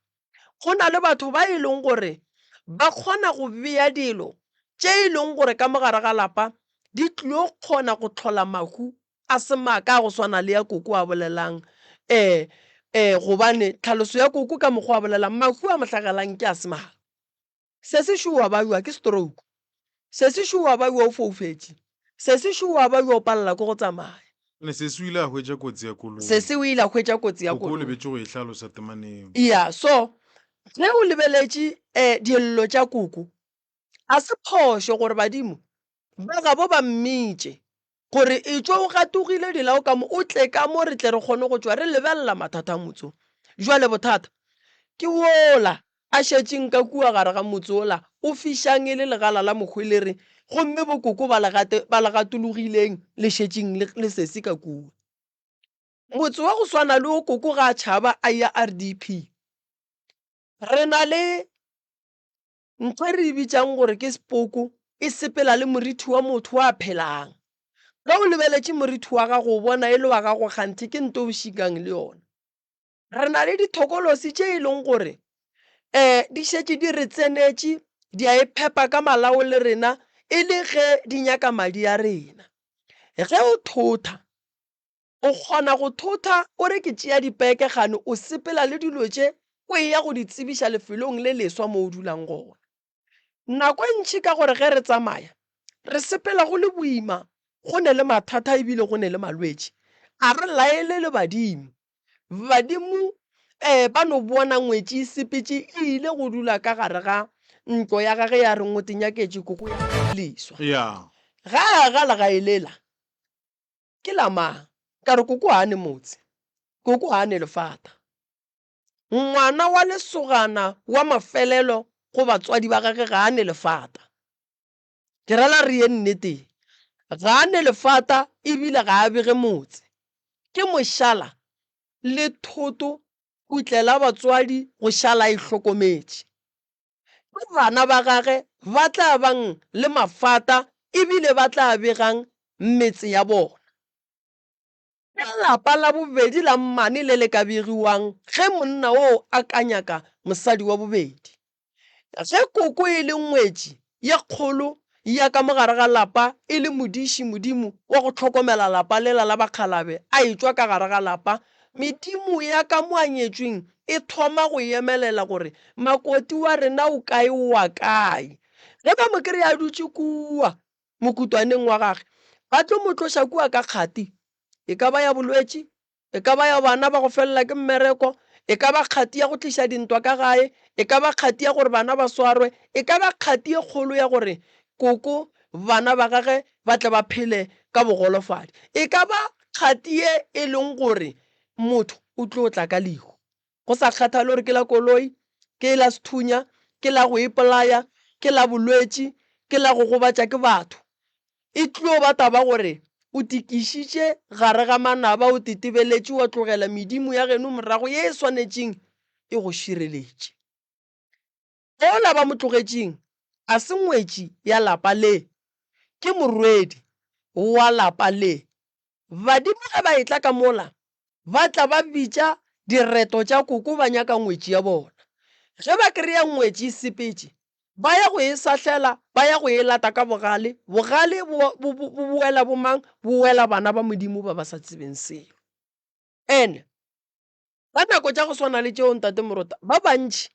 [SPEAKER 2] Go na le batho ba e leng gore ba kgona go bea dilo tše e leng gore ka mogare ga lapa di tlile kgona go tlhola mahu a semaka go swana le ya koko a bolelang gobane tlhaloso ya koko ka mokgwa wa bolelang mahu a mohlagalang ke a semaka. Se se šowa ba ywa ke stroke, se se šowa ba ywa o foufetše, se se šowa ba ywa o palela ko go tsamaya,
[SPEAKER 1] ne se se o ile a hwetša kotsi ya koloi.
[SPEAKER 2] se se o ile a hwetša kotsi ya
[SPEAKER 1] Koko o
[SPEAKER 2] koloi.
[SPEAKER 1] lebetše go e hlalosa temaneng.
[SPEAKER 2] Ya so ge o lebeletše dillo tša koko a se phošo gore badimo ba gabo ba mmitše gore e tšwa o gatogile dilao ka mo o tle ka mo re tle re kgone go tšwa re lebelela mathata a motse. Jwale bothata ke wola a šetšeng ka kua gare ga motse ola o fišang e le legala la mohwelere, gomme bokoko ba le gatologileng le šetšeng le sese ka kua. Motse wa go swana le o koko ga a tšhaba a ya RDP. Re na le ntho re bitsang gore ke sepoko e sepela le morithi wa motho wa phelang. Ga o lebeletše morithi wa gago o bona e le wa gago kganthe ke nto o šikang le yona. Re na le dithokolosi tše e leng gore di šetše di re tsenetše di a e phepa ka malao le rena e le ge di nyaka madi a rena. Ge o thotha o kgona go thotha o re ke tšea dipeke gane o sepela le dilo tše o e ya go di tsebiša lefelong le leswa mo o dulang gona. Nako e ntšhi ka gore ge re tsamaya re sepela go le boima, go ne le mathata ebile go ne le malwetši, a re laele le badimo. Badimo ba no bona ngwetši e sepetše e ile go dula ka gare ga ntlo ya gage ya reng o te nyaketše koko ya leswa.
[SPEAKER 1] Ya
[SPEAKER 2] Ga ga legae lela ke la mang ka re koko a ne motse, koko a ne lefata, ngwana wa lesogana wa mafelelo go batswadi ba gage ga a ne lefata. Ke rela re ye nneteng, ga a ne lefata ebile ga a bege motse, ke mošala le thoto go tlela batswadi go šala e hlokometše. Ke bana ba gage ba tla bang le mafata ebile ba tla begang metse ya bona. Ke lapa la bobedi la mmane le le ka begiwang ge monna o a ka nyaka mosadi wa bobedi. Ge koko e le ngwetši ya kgolo ya ka mogare ga lapa e le modiši modimo wa go tlhokomela lapa lela la bakgalabe a e tšwa ka gare ga lapa, medimo ya ka mo a nyetšweng e thoma go emelela gore makoti wa rena o kae wa kae. Ge ba mo kry a dutše kua mokutwaneng wa gage ba tlo mo tloša kua ka kgati, e ka ba ya bolwetši, e ka ba ya bana ba go felela ke mmereko, e ka ba kgati ya go tliša dintwa ka gae, e ka ba kgati ya gore bana ba swarwe, e ka ba kgati e kgolo ya gore koko bana ba gage ba tle ba phele ka bogolofadi. E ka ba kgati e leng gore motho o tlo tla ka lehu go sa kgathale gore ke la koloi, ke la sethunya, ke la go ipolaya, ke la bolwetši, ke la go gobatša ke batho. E tlo ba taba gore o tikišitše gare ga manaba, o titebeletše, wa tlogela medimo ya geno morago ye e swanetšeng e go šireletše. Ola ba mo tlogetšeng a se ngwetši ya lapa le, ke morwedi wa lapa le. Badimo ge ba etla ka mola ba tla ba bitša direto tša koko ba nyaka ngwetši ya bona. Ge ba kry-a ngwetši e sepetše, ba ya go e sahlela, ba ya go e lata ka bogale. Bogale bo boela bomang, bo wela bana ba modimo ba ba sa tsebeng selo. Ene ka nako tša go swana le tšeo ntate Morota, ba bantši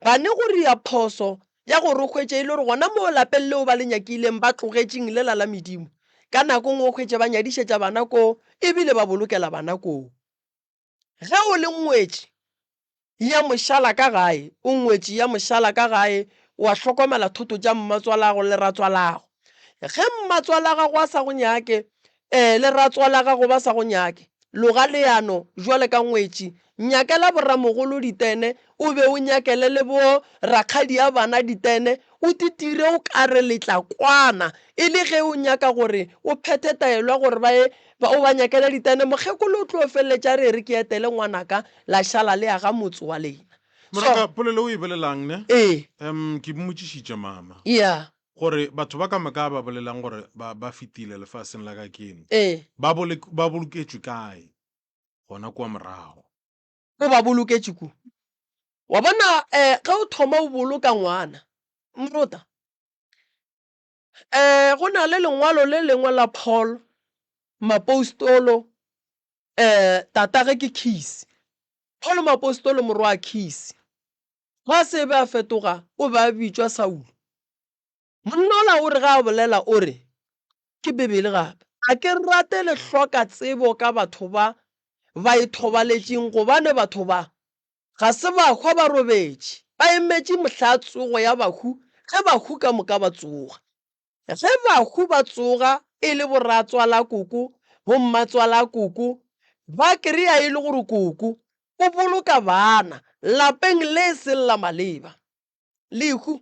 [SPEAKER 2] ba ne gore ya phoso ya gore o hwetše e le gore gona mo lapeng leo ba le nyakileng ba tlogetšeng lela la medimo, ka nako ngwe o hwetše ba nyadišetša bana koo ebile ba bolokela bana koo. Ge o le ngwetši ya mošala ka gae, o ngwetši ya mošala ka gae, wa hlokomela thoto tša mmatswalago le ratswalago. Ge mmatswalagago a sa go nyake le ratswalagago ba sa go nyake, loga leano jwale ka ngwetši, nyakela boramogolo ditene, o be o nyakele le bo rakgadi ya bana ditene, o titire o kare letla kwana e le ge o nyaka gore o phethe taelwa gore o ba nyakela ditene. Mokgekolo o tlo feleletša re re ke etele ngwanaka la šala le aga motse wa lena.
[SPEAKER 1] Moroka polelo o e bolelang ne? Ke mmotšišitše mama
[SPEAKER 2] Yeah.
[SPEAKER 1] gore batho ba ka moka ba bolelang gore ba fetile lefaseng la ka keno, ba boloketšwe kae gona kwa morago?
[SPEAKER 2] O ba boloketše ku. Wa bona ge o thoma o boloka ngwana Morota, go na le lengwalo le lengwe la Paul Mapostolo, tatage ke Khisi. Paul Mapostolo morwa Khisi ga se be a fetoga o ba bitšwa Saulo. Monnola o re ga a bolela o re ke Bebele gape, a ke rate le hloka tsebo ka batho ba ithobaletšeng, gobane batho ba ga se bakgwa ba robetše, ba emetše mohla tsogo ya bahu ge bahu ka moka ba tsoga. Ge bahu ba tsoga e le boratswala koko, bommatswala koko, ba kry-a e le gore koko o boloka bana lapeng le seng la maleba. Lehu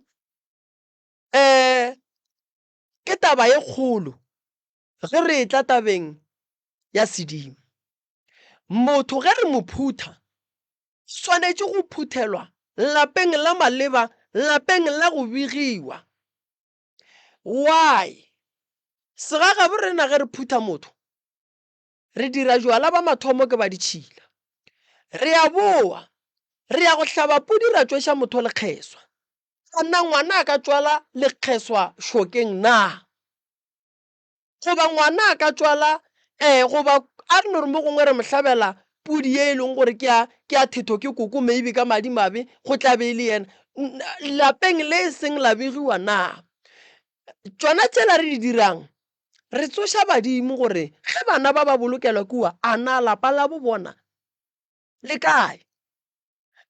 [SPEAKER 2] ke taba e kgolo ge re tla tabeng ya sedimo. Motho ge re mo phutha, swanetše go phuthelwa lapeng la maleba, lapeng la go begiwa. Why? Segagabe rena ge re phutha motho, re dira jwala ba mathomo ke ba ditšhila, re a boa, re a go hlaba pudi ra tšweša motho lekgeswa. Gona ngwana a ka tšwala lekgeswa šokeng na? Goba ngwana a ka tšwala goba a re no re mo gongwe re mo hlabela pudi ye e leng gore ke a thetho ke koko maybe ka madimabe go tlabe e le yena lapeng le e seng la begiwa na? Tšona tšela re di dirang, re tsoša badimo gore ge bana ba ba bolokelwa kua, a na lapa la bo bona le kae?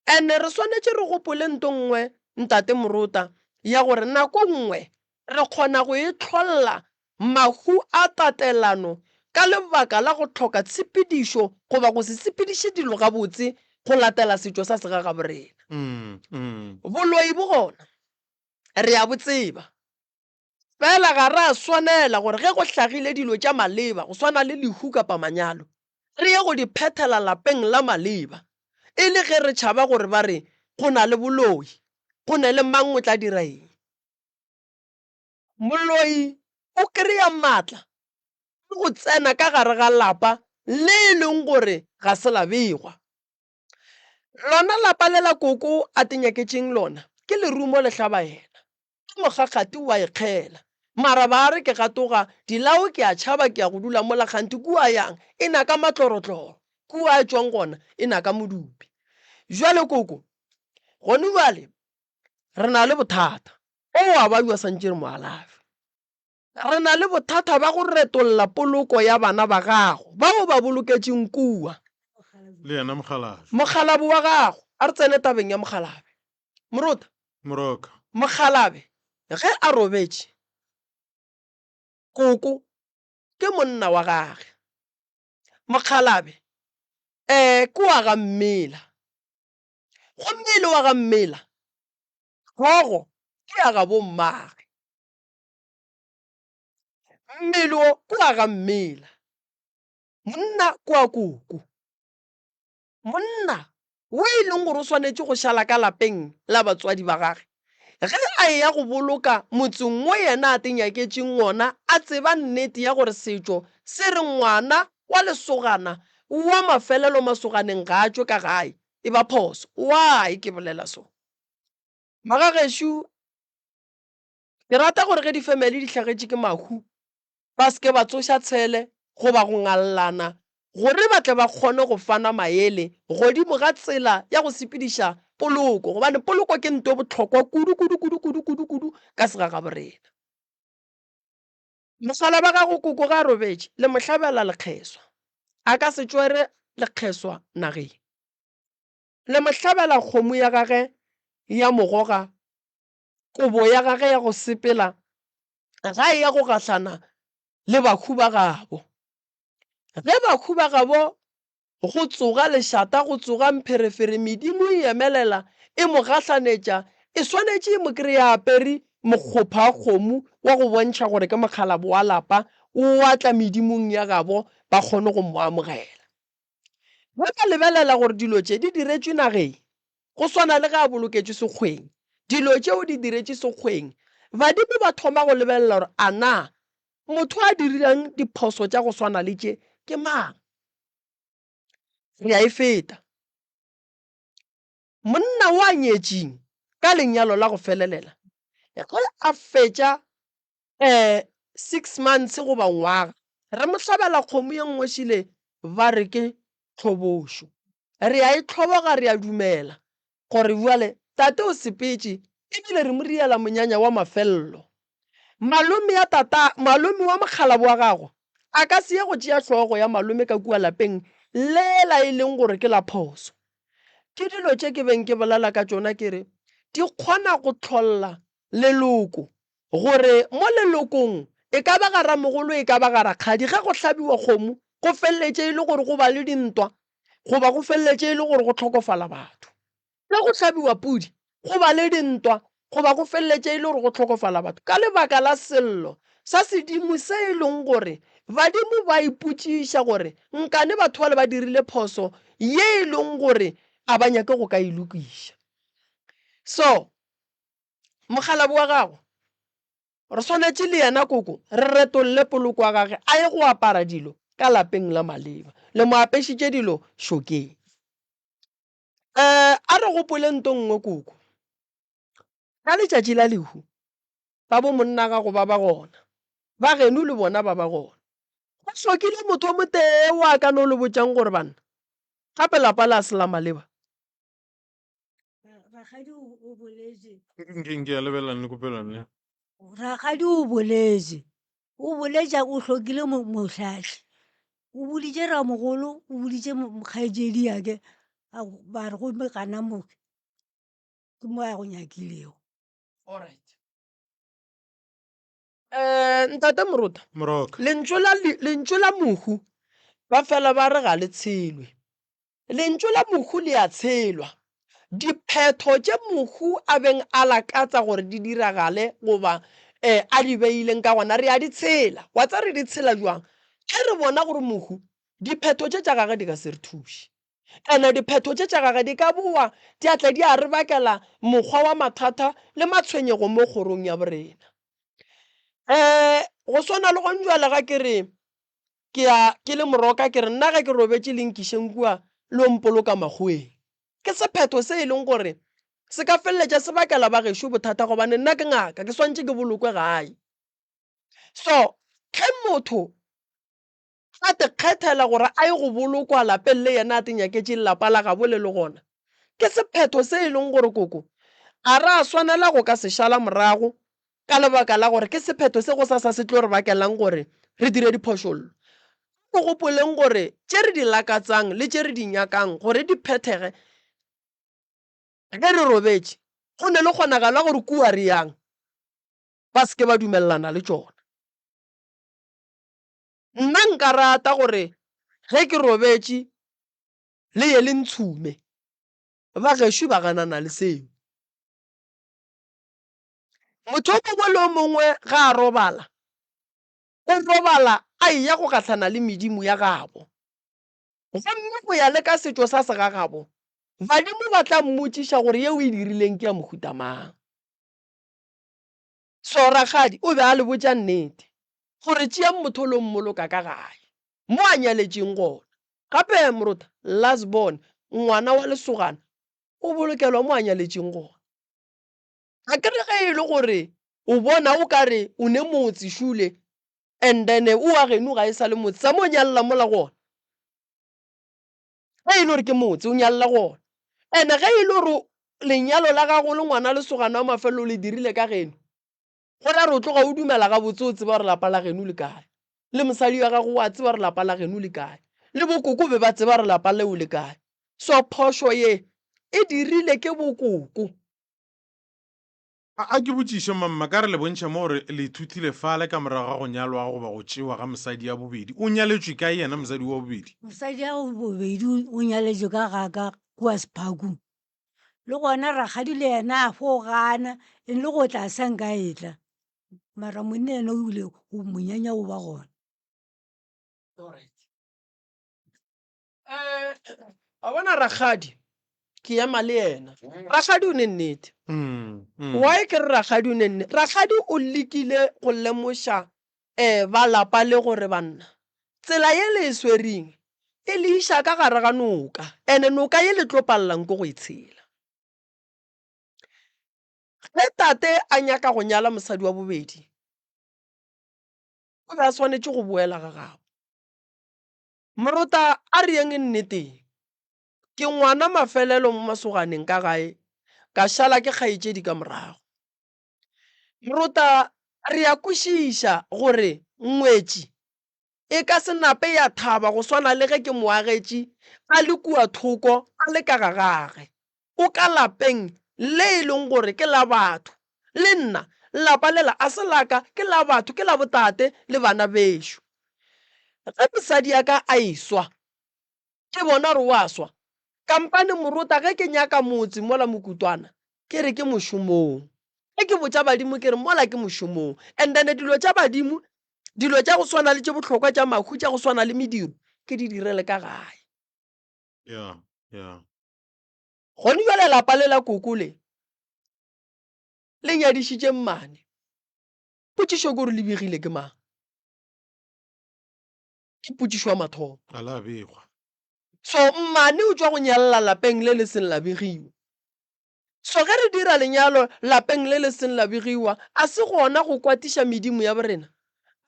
[SPEAKER 2] Ene re swanetše re gopole nto nngwe ntate Morota ya gore nako nngwe re kgona go itlholla mahu a tatelano ka lebaka la go tlhoka tshepedišo goba go se sepediše dilo gabotse go latela setšo sa segagaborena. Boloi bo gona re a botseba, fela ga re a swanela gore ge go hlagile dilo tša maleba go swana le lehu kapa manyalo, re ye go di phethela lapeng la maleba, e le ge re tšhaba gore ba re go na le boloi, go na le mang o tla dira eng. Moloi o kry-a maatla go tsena ka gare ga lapa le e leng gore ga se la begwa. Lona lapa le la koko a tenyaketšeng lona ke lerumo le hlaba yena, ke mokgakgati wa ikgela, mara ba re ke gatoga dilao ke a tšhaba ke a go dula mola kganti kua yang e na ka matlorotloro, kua a tšwang gona e na ka modupi. Jwale koko gone bjale re na le bothata o a ba bja santše re mo alafe. Re na le bothata ba go retolla poloko ya bana ba gago bao ba boloketšeng kua.
[SPEAKER 1] Le yena Mokgalabe.
[SPEAKER 2] Mokgalabe wa gago a re tsene tabeng ya Mokgalabe. Morota
[SPEAKER 1] Moroka
[SPEAKER 2] Mokgalabe ge a robetše koko ke monna wa gage, mokgalabe ke wa ga mmela, go mmele wa ga mmela tlhogo ke ya ga bommage, mmele o ke wa ga mmela, monna ke wa koko. Monna o e leng gore o tshwanetse go šala ka lapeng la batswadi ba gage ge a ya go boloka motseng mo yena a tenyaketseng ngwana, a tseba nnete ya gore setšo se re ngwana wa lesogana wa mafelelo masoganeng ga a tšwe ka gae e ba phoso. Why ke bolela so? Magagešo ke rata gore ge di-family di tlhagetše ke mahu ba seke ba tsoša tshele goba go ngallana gore ba tle ba kgone go fana maele godimo ga tsela ya go sepediša poloko, gobane poloko ke nto botlhokwa kudu ka segagaborena. Mohlala ba gago koko ga robetše le mohlabela lekgeswa, a ka se tšwere lekgeswa nageng, le mohlabela kgomo ya gage ya mogoga, kobo ya gage ya go sepela ga e ya go gahlana le bahu ba gabo. Ge bahu ba gabo go tsoga lešata, go tsoga mpherefere, medimo e emelela e mo gahlanetša, e swanetše e mo kry-a apere mokgopha a kgomo wa go bontšha gore ke mokgalabo wa lapa, o atla medimong ya gabo ba kgone go mo amogela. Ge ka lebelela gore dilo tše di diretšwe nageng go swana le ge a boloketšwe sekgweng, dilo tšeo di diretše sekgweng, badimo ba thoma go lebelela gore a na motho a dirileng diphoso tša go swana le tše ke mang. Re a e feta, monna wa nyetšeng ka lenyalo la go felelela ge a fetša 6 months goba ngwaga, re mo hlabela kgomo ye nngwešile ba re ke tlhobošo, re a e tlhoboga, re a dumela gore bjale tate o sepetše ebile re mo riela monyanya wa mafelelo. Malome ya tata, malome wa mokgalabo wa gago a ka se ye go tšea tlhogo ya malome ka kua lapeng lela e leng gore ke la phoso. Ke dilo tše ke beng ke bolela ka tšona ke re di kgona go tlholla leloko, gore mo lelokong e ka ba ga ramogolo, e ka ba ga rakgadi, ge go hlabiwa kgomo go feleletše e le gore go ba le dintwa goba go feleletše e le gore go tlhokofala batho. Ge go hlabiwa pudi go ba le dintwa goba go feleletše e le gore go tlhokofala batho ka lebaka la sello sa sedimo se e leng gore badimo ba ipotšiša gore nkane batho ba le ba dirile phoso ye e leng gore a ba nyake go ka ilokiša. So mokgalabo wa gago re swanetše le yena koko re retolle poloko wa gage a ye go apara dilo ka lapeng la maleba, le mo apešitše dilo šokeng. A re gopole nto nngwe koko, ka letšatši la lehu ba bo monna gago ba ba gona, ba geno le bona ba ba gona, go hlokile motho o motee wa ka no le botšang gore banna gape lapa la se la maleba.
[SPEAKER 3] Rakgadi o boletše,
[SPEAKER 1] Nke ya lebelang le kopelane.
[SPEAKER 3] rakgadi o boletša o hlokile mohlahli, o boditše ramogolo, o boditše mokgaetšedi yake, ba re gomme kana mo ke mo ya go nyakilego.
[SPEAKER 2] Alright. Ntate Moruta,
[SPEAKER 1] Moroka.
[SPEAKER 2] lentšu la mohu ba fela ba re ga le tshelwe, lentšu la mohu le a tshelwa. Diphetho tše mohu a beng a lakatsa gore di diragale goba a di beileng ka gona re a di tshela. Wa tsa re di tshela jwang? Ge re bona gore mohu diphetho tše tša gage di ka se re thuše, ene diphetho tše tša gage di ka boa di atla di a re bakela mokgwa wa mathata le matshwenyego mo kgorong ya borena. Go swana le gong jwale ga ke re ke le Moroka ke re nna ge ke robetše lenkišeng kua lo mpoloka makgweng, ke sephetho se e leng gore se ka feleletša se bakela bagešo bothata gobane nna ke ngaka ke swantše ke bolokwe gae. So ge motho a te kgethela gore a ye go bolokwa lapeng le yena a te nyaketše lelapa la gabo le gona, ke sephetho se e leng gore koko a re a swanela go ka se šala morago ka lebaka la gore ke sephetho se go sa se tlo re bakelang gore re dire diphošollo. Go gopoleng gore tše re di lakatsang le tše re di nyakang gore di phethege ge re robetše go ne le kgonagala gore kua re yang ba seke ba dumelelana le tšona. nna nka rata gore ge ke robetše le ye le ntshume ba gešo ba ganana le seo. Motho o mongwe le o mongwe ga a robala o robala a eya go kgatlhana le medimo ya gabo, gomme go ya le ka setšo sa segagabo badimo ba tla mmotšiša gore ye o e dirileng ke ya mohuta mang. So rakgadi o be a le botša nnete gore tšea motho o lo mmoloka ka gae mo a nyaletšeng gona. Gape moruta last born ngwana wa lesogana o bolokelwa mo a nyaletšeng gona. Ga ke re ge e le gore o bona o kare o ne motse šule and then o a geno ga e sa le motse sa mo nyalela mola gona. Ge e le gore ke motse o nyalela gona ene ge e le gore lenyalo la gago le ngwana lesogana wa mafelo le dirile ka geno go ra re o tloga o dumela ga botse o tseba gore lapa la geno le kae, le mosadi wa gago wa tseba gore lapa la geno le kae, le bokoko be ba tseba gore lapa leo le kae. So phošo ye e dirile ke bokoko.
[SPEAKER 1] a ke botšiše mamma ka re le bontšha mo gore le ithutile fale ka morago ga go nyalwa goba go tšewa ga mosadi ya bobedi. O nyaletšwe ka yena mosadi wa bobedi?
[SPEAKER 3] mosadi ya bobedi o nyaletšwe ka gaka kua Sephaku, le gona rakgadi le yena a fo gana e le go tla sanka etla mara monna ena o ile go monyanya go ba gona.
[SPEAKER 2] A bona rakgadi ke ema le ena, rakgadi o ne nnete. Why ke re rakgadi o ne nnete? Rakgadi o lekile go lemoša ba lapa le gore banna tsela ye le e swereng e le iša ka gare ga noka ene noka ye le tlo palelang ko go e tshela. Ge tate a nyaka go nyala mosadi wa bobedi o be a swanetše go boela ga gabo. Moruta a re yeng nneteng ke ngwana mafelelo mo masoganeng ka gae ka šala ke kgaetšedi ka morago. Moruta re ya kwešiša gore ngwetši e ka se nape ya thaba go swana le ge ke moagetši a le kua thoko a le ka ga gage o ka lapeng le e leng gore ke la batho. Le nna lapa lela a se laka ke la batho, ke la botate le bana bešo. Ge mosadi ya ka a eswa ke bona re o a swa kampane moruta ge ke nyaka motse mola mokutwana ke re ke mošomong, ge ke botša badimo ke re mola ke mošomong, and then dilo tša badimo dilo tša go swana le tše bohlokwa tša mahu tša go swana le mediro ke di direle ka gae. Gone jwale lapa le la koko le nyadišitše mmane potšišo ke gore le begile ke mang? Ke potšišo ya mathomo. So mmane o tšwa go nyalela lapeng le le seng la begiwa. So ge re dira lenyalo lapeng le le seng la begiwa a se gona go kwatiša medimo ya borena,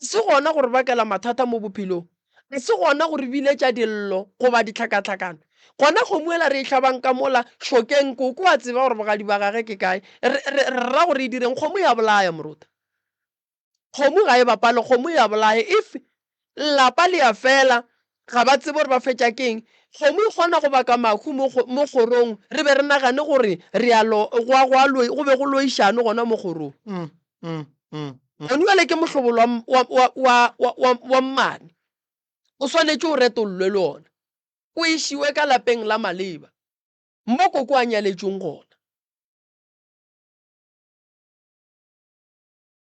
[SPEAKER 2] a se gona gore bakela mathata mo bophelong, a se gona gore biletša dillo goba ditlhakatlhakano. Gona kgomuela re e tlhabang ka mola šokeng koko a tseba gore bogadi ba gage ke kae re ra gore e direng kgomo ya bolaya moruta. Kgomo ga e bapale, kgomo ya bolaya. If lapa le ya fela ga ba tsebe gore ba fetša keng, kgomo e kgona go baka mahu mo kgorong re be re nagane gore go be go loišane gona mo kgorong. Gone jwale ke mohlobolo wa mmane o swanetše o retollwe le ona o išiwe ka lapeng la maleba mo koko a nyaletšong gona.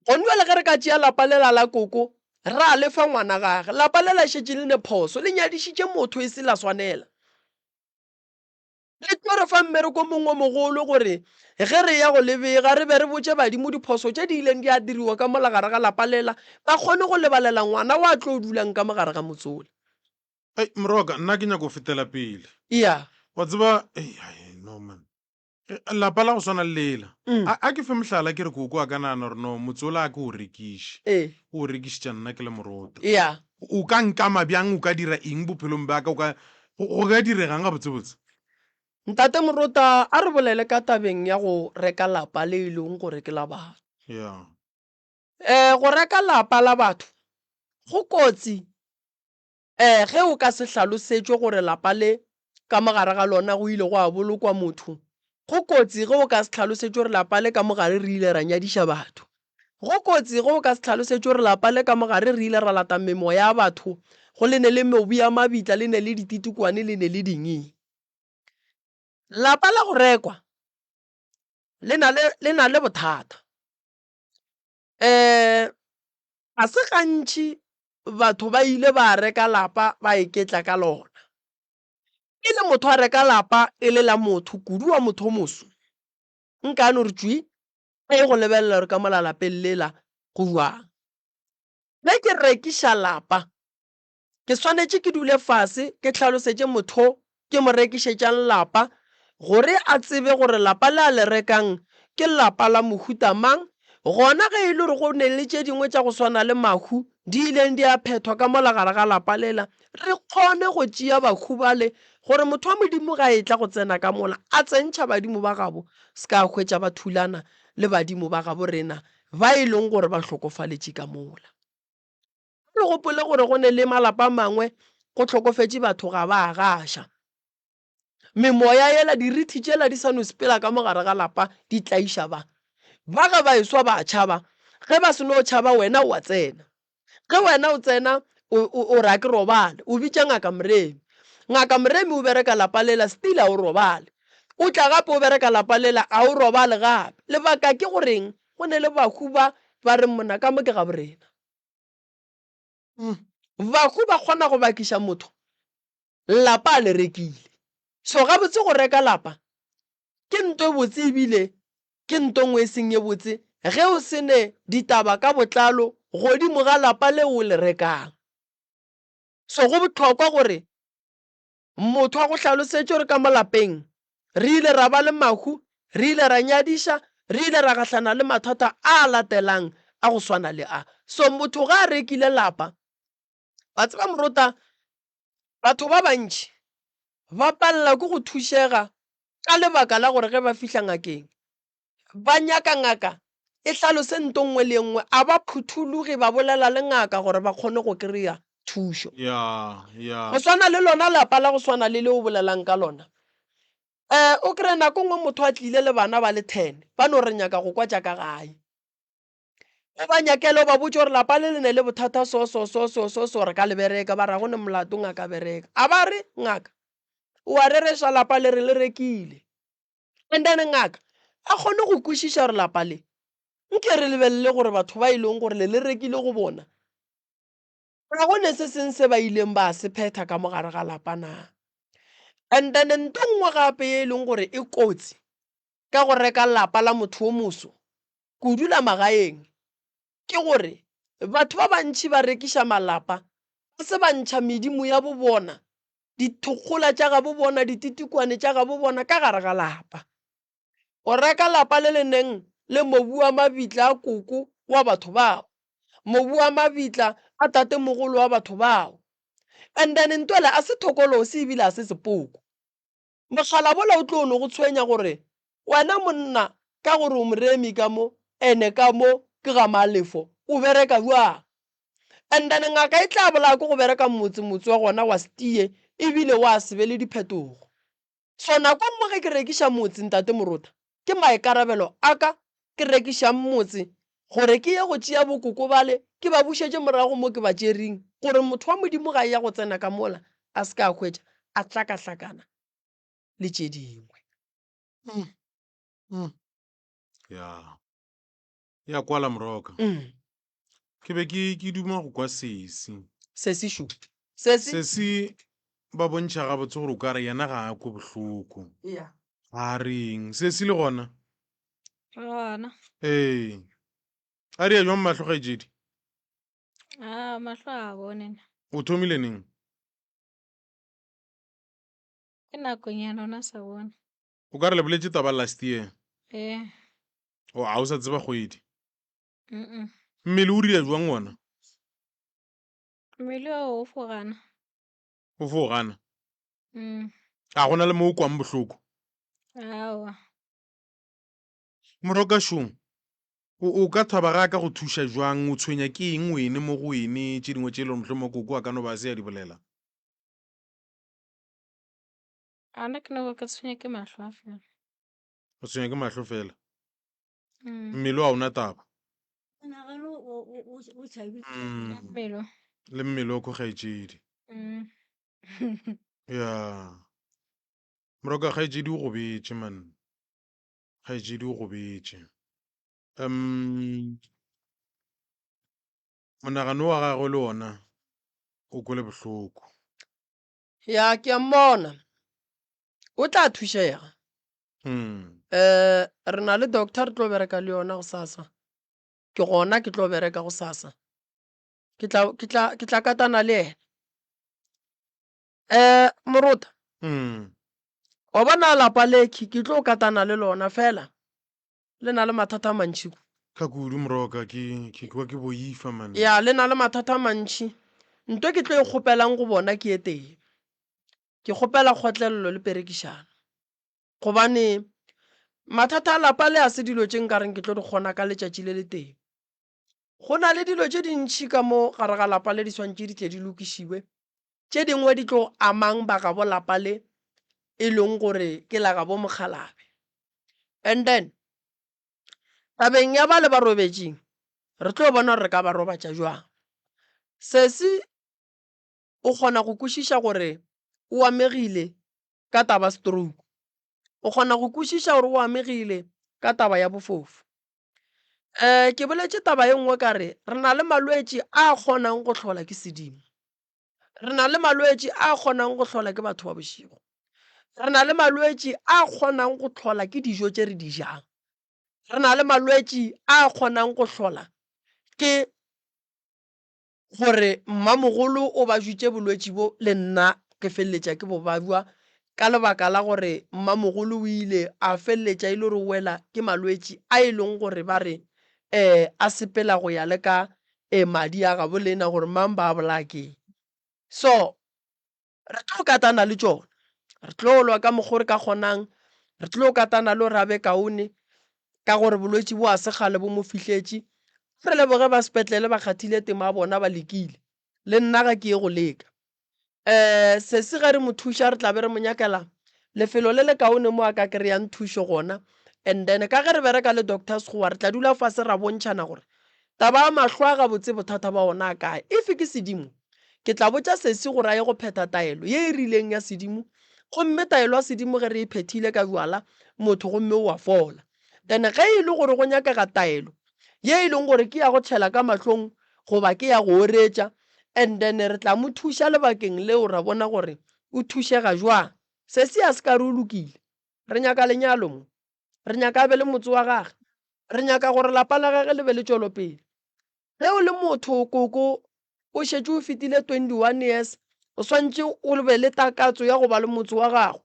[SPEAKER 2] Gone jwale ge re ka tšea lapa lela la koko ra lefa ngwana gage, lapa le la šetše le ne phoso le nyadišitše motho e se la swanela. Le tlo re fa mmereko mongwe mogolo gore ge re ya go lebega re be re botše badimo diphoso tše di ileng di a diriwa ka mola gare ga lapa lela ba kgone go lebalela ngwana wa tlo dulang ka mogare ga motsole.
[SPEAKER 1] Moroka nna ke nyako fetela pele. Wa tseba no man lapa la go swana le lela a ke fe mohlala ke re koko a ka nana gore no motsola a ke o rekiše o rekišitša nna ke le Morota. O ka nkama bjang, o ka dira eng bophelong ba ka, go ka diregang ga botsebotse?
[SPEAKER 2] Ntate Morota a re bolele ka tabeng ya go reka lapa le e leng gore ke la batho. Go reka lapa la batho go kotsi ge o ka se hlalosetšwe gore lapa le ka mogare ga lona go ile go a bolokwa motho, go kotsi ge o ka se hlalosetšwe gore lapa le ka mogare re ile ra nyadiša batho. go kotsi go ka se tlhalosetse gore lapa le ka mogare re ile ra lata memoya ya batho go le ne le mobu ya mabitla le ne le dititukwane le ne le dingi. Lapa la go rekwa le na le bothata. A se gantši batho ba ile ba reka lapa ba iketla ka lona. E le motho a reka lapa e le la motho kudu wa motho o moso, nkane re tswi e go lebelela re ka mo lalapeng lela go buang. Le ke rekiša lapa ke swanetše ke dule fase ke tlhalosetse motho ke mo rekišetšang lapa gore a tsebe gore lapa le a le rekang ke lapa la mohuta mang, gona ge e le gore go ne le tše dingwe tša go swana le mahu di ileng di a phethwa ka molagare ga lapa lela, re kgone go tšea bahu bale gore motho wa modimo ga e tla go tsena ka mola a tsentšha badimo ba gabo se ka hwetša ba thulana le badimo ba gabo rena ba e leng gore ba hlokofaletše ka mola. Re gopole gore go ne le malapa mangwe go tlhokofetše batho ga ba gaša, memoya yela dirithi tšela di sa no sepela ka mogare ga lapa di tlaiša ba ga ba eswa ba tšhaba, ge ba se no tšhaba wena o a tsena, ge wena o tsena o ra ke robale o bitša ngaka Moremi. Ngaka Moremi o bereka lapa lela still a o robale, o tla gape o bereka lapa lela a o robale gape. Lebaka ke goreng go ne le bahu ba re mona ka mo ke ga borena. Bahu ba kgona go bakiša motho lapa a le rekile. So gabotse go reka lapa ke nto e botse ebile ke nto ngwe e seng e botse ge o se ne ditaba ka botlalo godimo ga lapa le o le rekang. So go botlhokwa gore motho a go tlhalosetse gore ka mo lapeng re ile ra ba le mahu, re ile ra nyadiša, re ile ra gahlana le mathata a latelang a go swana le a. So motho ga a rekile lapa, ba tseba morota, batho ba bantši ba palela ke go thušega ka lebaka la gore ge ba fihla ngakeng ba nyaka ngaka e hlalose nto nngwe le nngwe, a ba phuthuluge ba bolela le ngaka gore ba kgone go kry-a thušo. Go swana le lona lapa la go swana le le o bolelang ka lona. O kry nako nngwe motho a tlile le bana ba le 10 ba no re nyaka go kwa tša ka gae, o ba nyakele o ba botse gore lapa le le ne le bothata so re ka le bereka, ba ra go ne molato ngaka bereka. A ba re ngaka o a rereša lapa le re le rekile, and then ngaka a kgone go kwešiša gore lapa le nke re lebelele gore batho ba e leng gore le rekile go bona ga gone se seng se ba ileng ba se phetha ka mogare ga lapa na. And then nto nngwe gape e leng gore e kotsi ka go reka lapa la motho o moso kudu la magaeng ke gore batho ba bantši ba rekiša malapa ba se ba ntšha medimo ya bo bona, dithokgola tša ga bo bona, dititikwane tša ga bo bona ka gare ga lapa. O reka lapa le le neng le mobu wa mabitla a koko wa batho bao, mobu wa mabitla a tatemogolo wa batho bao, and then ntwele a se thokolosi ebile a se sepoko. Mogala bola o tlo no go tshwenya gore wena monna ka gore o Moremi ka mo ene ka mo ke ga Malefo o bereka bjang, and then ngaka e tla bola ke go bereka motse wa gona wa stie ebile wa se be le diphetogo. So nako nngwe ge ke rekiša motse ntate Morota ke maikarabelo a ka ke rekišang motse gore ke ye go tšea bokoko bale ke ba bušetše morago mo ke ba tšering gore motho wa modimo ga ya go tsena ka mola a se ka hwetša a hlakahlakana le tše dingwe.
[SPEAKER 1] ya kwala Moroka. Ke be ke duma go kwa sesi sesi ba bontšha gabotse gore o ka re yena ga a ko bohloko a reng sesi le gona a re a jwang mahlo gaetšedi
[SPEAKER 4] mahlo a bone
[SPEAKER 1] o thomile neng
[SPEAKER 4] ke nakonyana ona sa bone
[SPEAKER 1] o ka re le boletše taba last year o a o sa tseba kgwedi mmele o ria jwang ngwana
[SPEAKER 4] mmele o fogana
[SPEAKER 1] o fogana a gona le mo o kwang bohloko
[SPEAKER 4] awa
[SPEAKER 1] Moroka šong o ka thaba ga ka go thuša jwang, o tshwenya ke eng wene mo go wene tše dingwe tše le mohlomong koko a ka no ba se ya di bolela
[SPEAKER 4] ana ke no ka tshwenya ke mahlo a fela
[SPEAKER 1] o tshwenya ke mahlo fela mmele wa ona taba
[SPEAKER 3] nagane o tšhabile
[SPEAKER 4] Melo.
[SPEAKER 1] le mmele o ko kgaetšedi
[SPEAKER 4] Mm.
[SPEAKER 1] ya moroka kgaetšedi o gobetše man kgaetšedi o gobetše monagano wa gagwe le ona o kwele bohloko
[SPEAKER 2] ya ke a mmona o tla thušega re na le doctor re tlo bereka le yona go sasa ke gona ke tlo bereka go sasa ke tla katana le ena morota wa bona lapa le ke tlo katana le lona fela le na le mathata a mantši
[SPEAKER 1] ka kudu moroka ke kwa ke boifa man
[SPEAKER 2] ya le na le mathata a mantši ntwe ke tlo e kgopelang go bona ke e teng ke kgopela kgotlelelo le perekišana gobane mathata a lapa le a se dilo tše nkareng ke tlo di kgona ka letšatši le le teng go na le dilo tše dintšhi ka mo gare ga lapa le di swantše di tle di lokišiwe tše dingwe di tlo amang ba ga bo lapa le e leng gore ke la ga bo mokgalabe and then tabeng ya ba le ba robetšeng re tlo bona gore re ka ba robatša jwang sesi o kgona go kwešiša gore o amegile ka taba stroke o kgona go kwešiša gore o amegile ka taba ya bofofu ke boletše taba ye nngwe kare re na le malwetši a kgonang go tlhola ke sedimo re na le malwetši a kgonang go tlhola ke batho ba bošego re na le malwetši a kgonang go tlhola ke dijo tše re di jang re na le malwetši a kgonang go tlhola ke gore mmamogolo o ba jutše bolwetši bo le nna ke feleletša ke bo babua ka lebaka la gore mmamogolo o ile a feleletša e le gore wela ke malwetši a e leng gore ba re a sepela go ya le ka madi a gabo lena gore mang ba bolakeng so re tlo katana le tšona re tlo lwa ka mokgwa re ka kgonang re tlo katana le gore a be kaone ka gore bolwetši bo a segale bo mo fihletse re leboge ba sepetlele ba kgathile tema a bona ba lekile le nna ga ke ye go leka sese ge re mo thuša re tla be re mo nyakela lefelo le le kaone mo a ka kry-ang thušo gona and then ka ge re bereka le doctors goa re tla dula fase ra bontšhana gore taba a mahlo a gabotse bothata ba ona a kae efe ke sedimo ke tla botša sese gore a ye go pheta taelo ye e rileng ya sedimo gomme taelo ya sedimo ge re e phethile ka bjala motho gomme o a fola then ge e le gore go nyakega taelo ye e leng gore ke ya go tšhela ka mahlong goba ke ya go oretša and then re tla mo thuša lebakeng leo ra bona gore o thušega jwang se se a se ka re o lokile re nyaka lenyalo mo re nyaka be le motse wa gage re nyaka gore lapa la gage le be le tšwelopele ge o le motho koko o šetše o fetile 21 years o swantše o be le takatso ya go ba le motse wa gago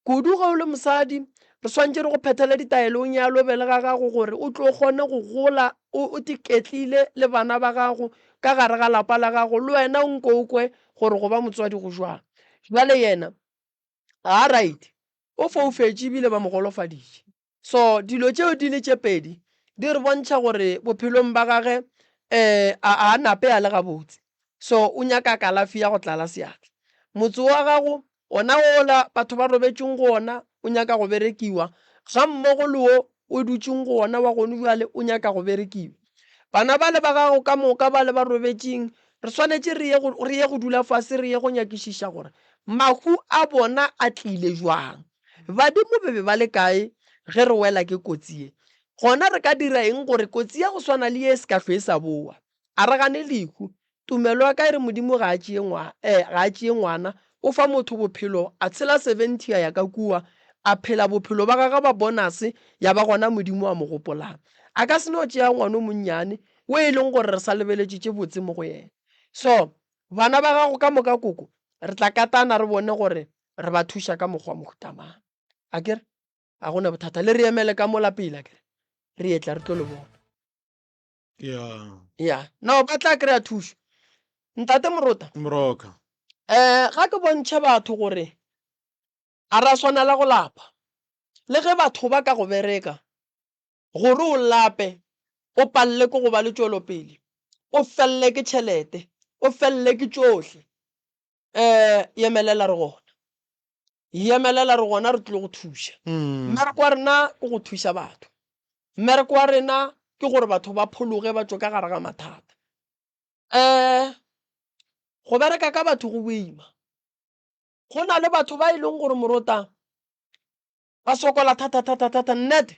[SPEAKER 2] kudu ge o le mosadi re swantše re go phethele ditaelo o nyalo be le ga gago gore o tlo kgone go gola o tiketlile le bana ba gago ka gare ga lapa la gago le wena o nkookwe gore go ba motswadi go jwang jale yena a right o foufetše ebile ba mogolofaditše so dilo tšeo di le tše pedi di re bontšha gore bophelong ba gage a nape a le gabotse so o nyaka kalafi ya go tlala seatla motse wa gago ona ola batho ba robetšeng go ona o nyaka go berekiwa ga mmogo le wo o dutšeng go ona wa gone bjale o nyaka go berekiwa bana ba le ba gago ka moka ba le ba robetšeng re swanetše re ye go dula fase re ye go nyakišiša gore mahu a bona a tlile jwang badimo be be ba le kae ge re wela ke kotsi e gona re ka dira eng gore kotsi ya go swana le ye se ka hlwe sa boa a re gane lehu tumelo ya ka e re modimo ga a tšee ngwana o fa motho bophelo a tshela 70 ya ka kua a phela bophelo ba gaga ba bonase ya ba gona modimo a mo gopolang a ka se no tšea ngwana o monnyane o e leng gore re sa lebeletšitše botse mo go yena so bana ba gago ka moka koko re tla katana re bone gore re ba thuša ka mokgwa mohutamang a kere a gona bothata le re emele ka mola pele a kere re etla re tlo le bona ya nao ba tla kry-a thušo ntate morota
[SPEAKER 1] moroka
[SPEAKER 2] ga ke bontšhe batho gore a ra swanela go lapa le ge batho ba ka go bereka gore o lape o palle ke go ba le tšwelopele o felle ke tšhelete o felle ke tšohle yemelela re gona re tlile go thuša mmereko wa rena ke go thuša batho mmereko wa rena ke gore batho ba phologe ba tswe ka gare ga mathata. Go bereka ka batho go boima. Go na le batho ba e leng gore morota ba sokola thata nnete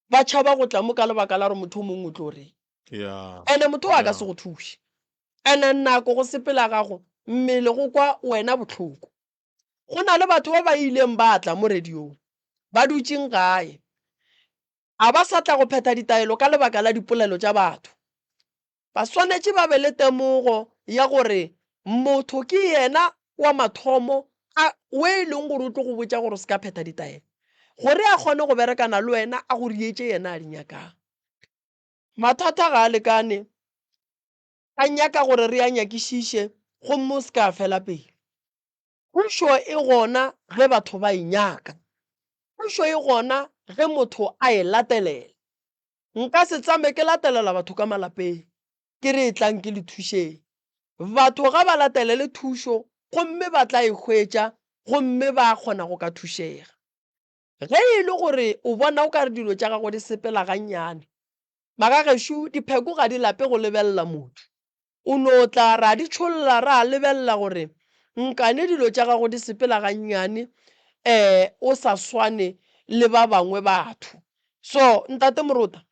[SPEAKER 2] ba tšhaba go tla mo ka lebaka la gore motho o mongwe o tlo reng.
[SPEAKER 1] Yeah.
[SPEAKER 2] And motho a ka se go thushe. And nako go sepela gago mmele go kwa wena botlhoko. Go na le batho ba ba ileng ba tla mo radiong ba dutseng gae a ba sa tla go phetha ditaelo ka lebaka la dipolelo tša batho. Ba swanetše ba be le temogo ya gore motho ke yena wa mathomo o e leng gore o tlo go botša gore o se ka phetha ditaelo gore a kgone go berekana le wena a go rietše yena a di nyakang. Mathata ga a lekane a nyaka gore re a nyakišiše gomme o se ka fela pele. Pušo e gona ge batho ba e nyaka. Pušo e gona ge motho a e latelela. Nka se tsame ke latelela batho ka malapeng ke re tlang ke le thušeng. Batho ga ba latelele thušo gomme ba tla e hwetša gomme ba kgona go ka thušega. Ge e le gore o bona o ka re dilo tša gago di sepela gannyane magagešo dipheko ga di lape go lebelela motho. O no tla ra di tšholla ra lebelela gore nkane dilo tša gago di sepela gannyane o sa swane le ba bangwe batho. So ntate Morota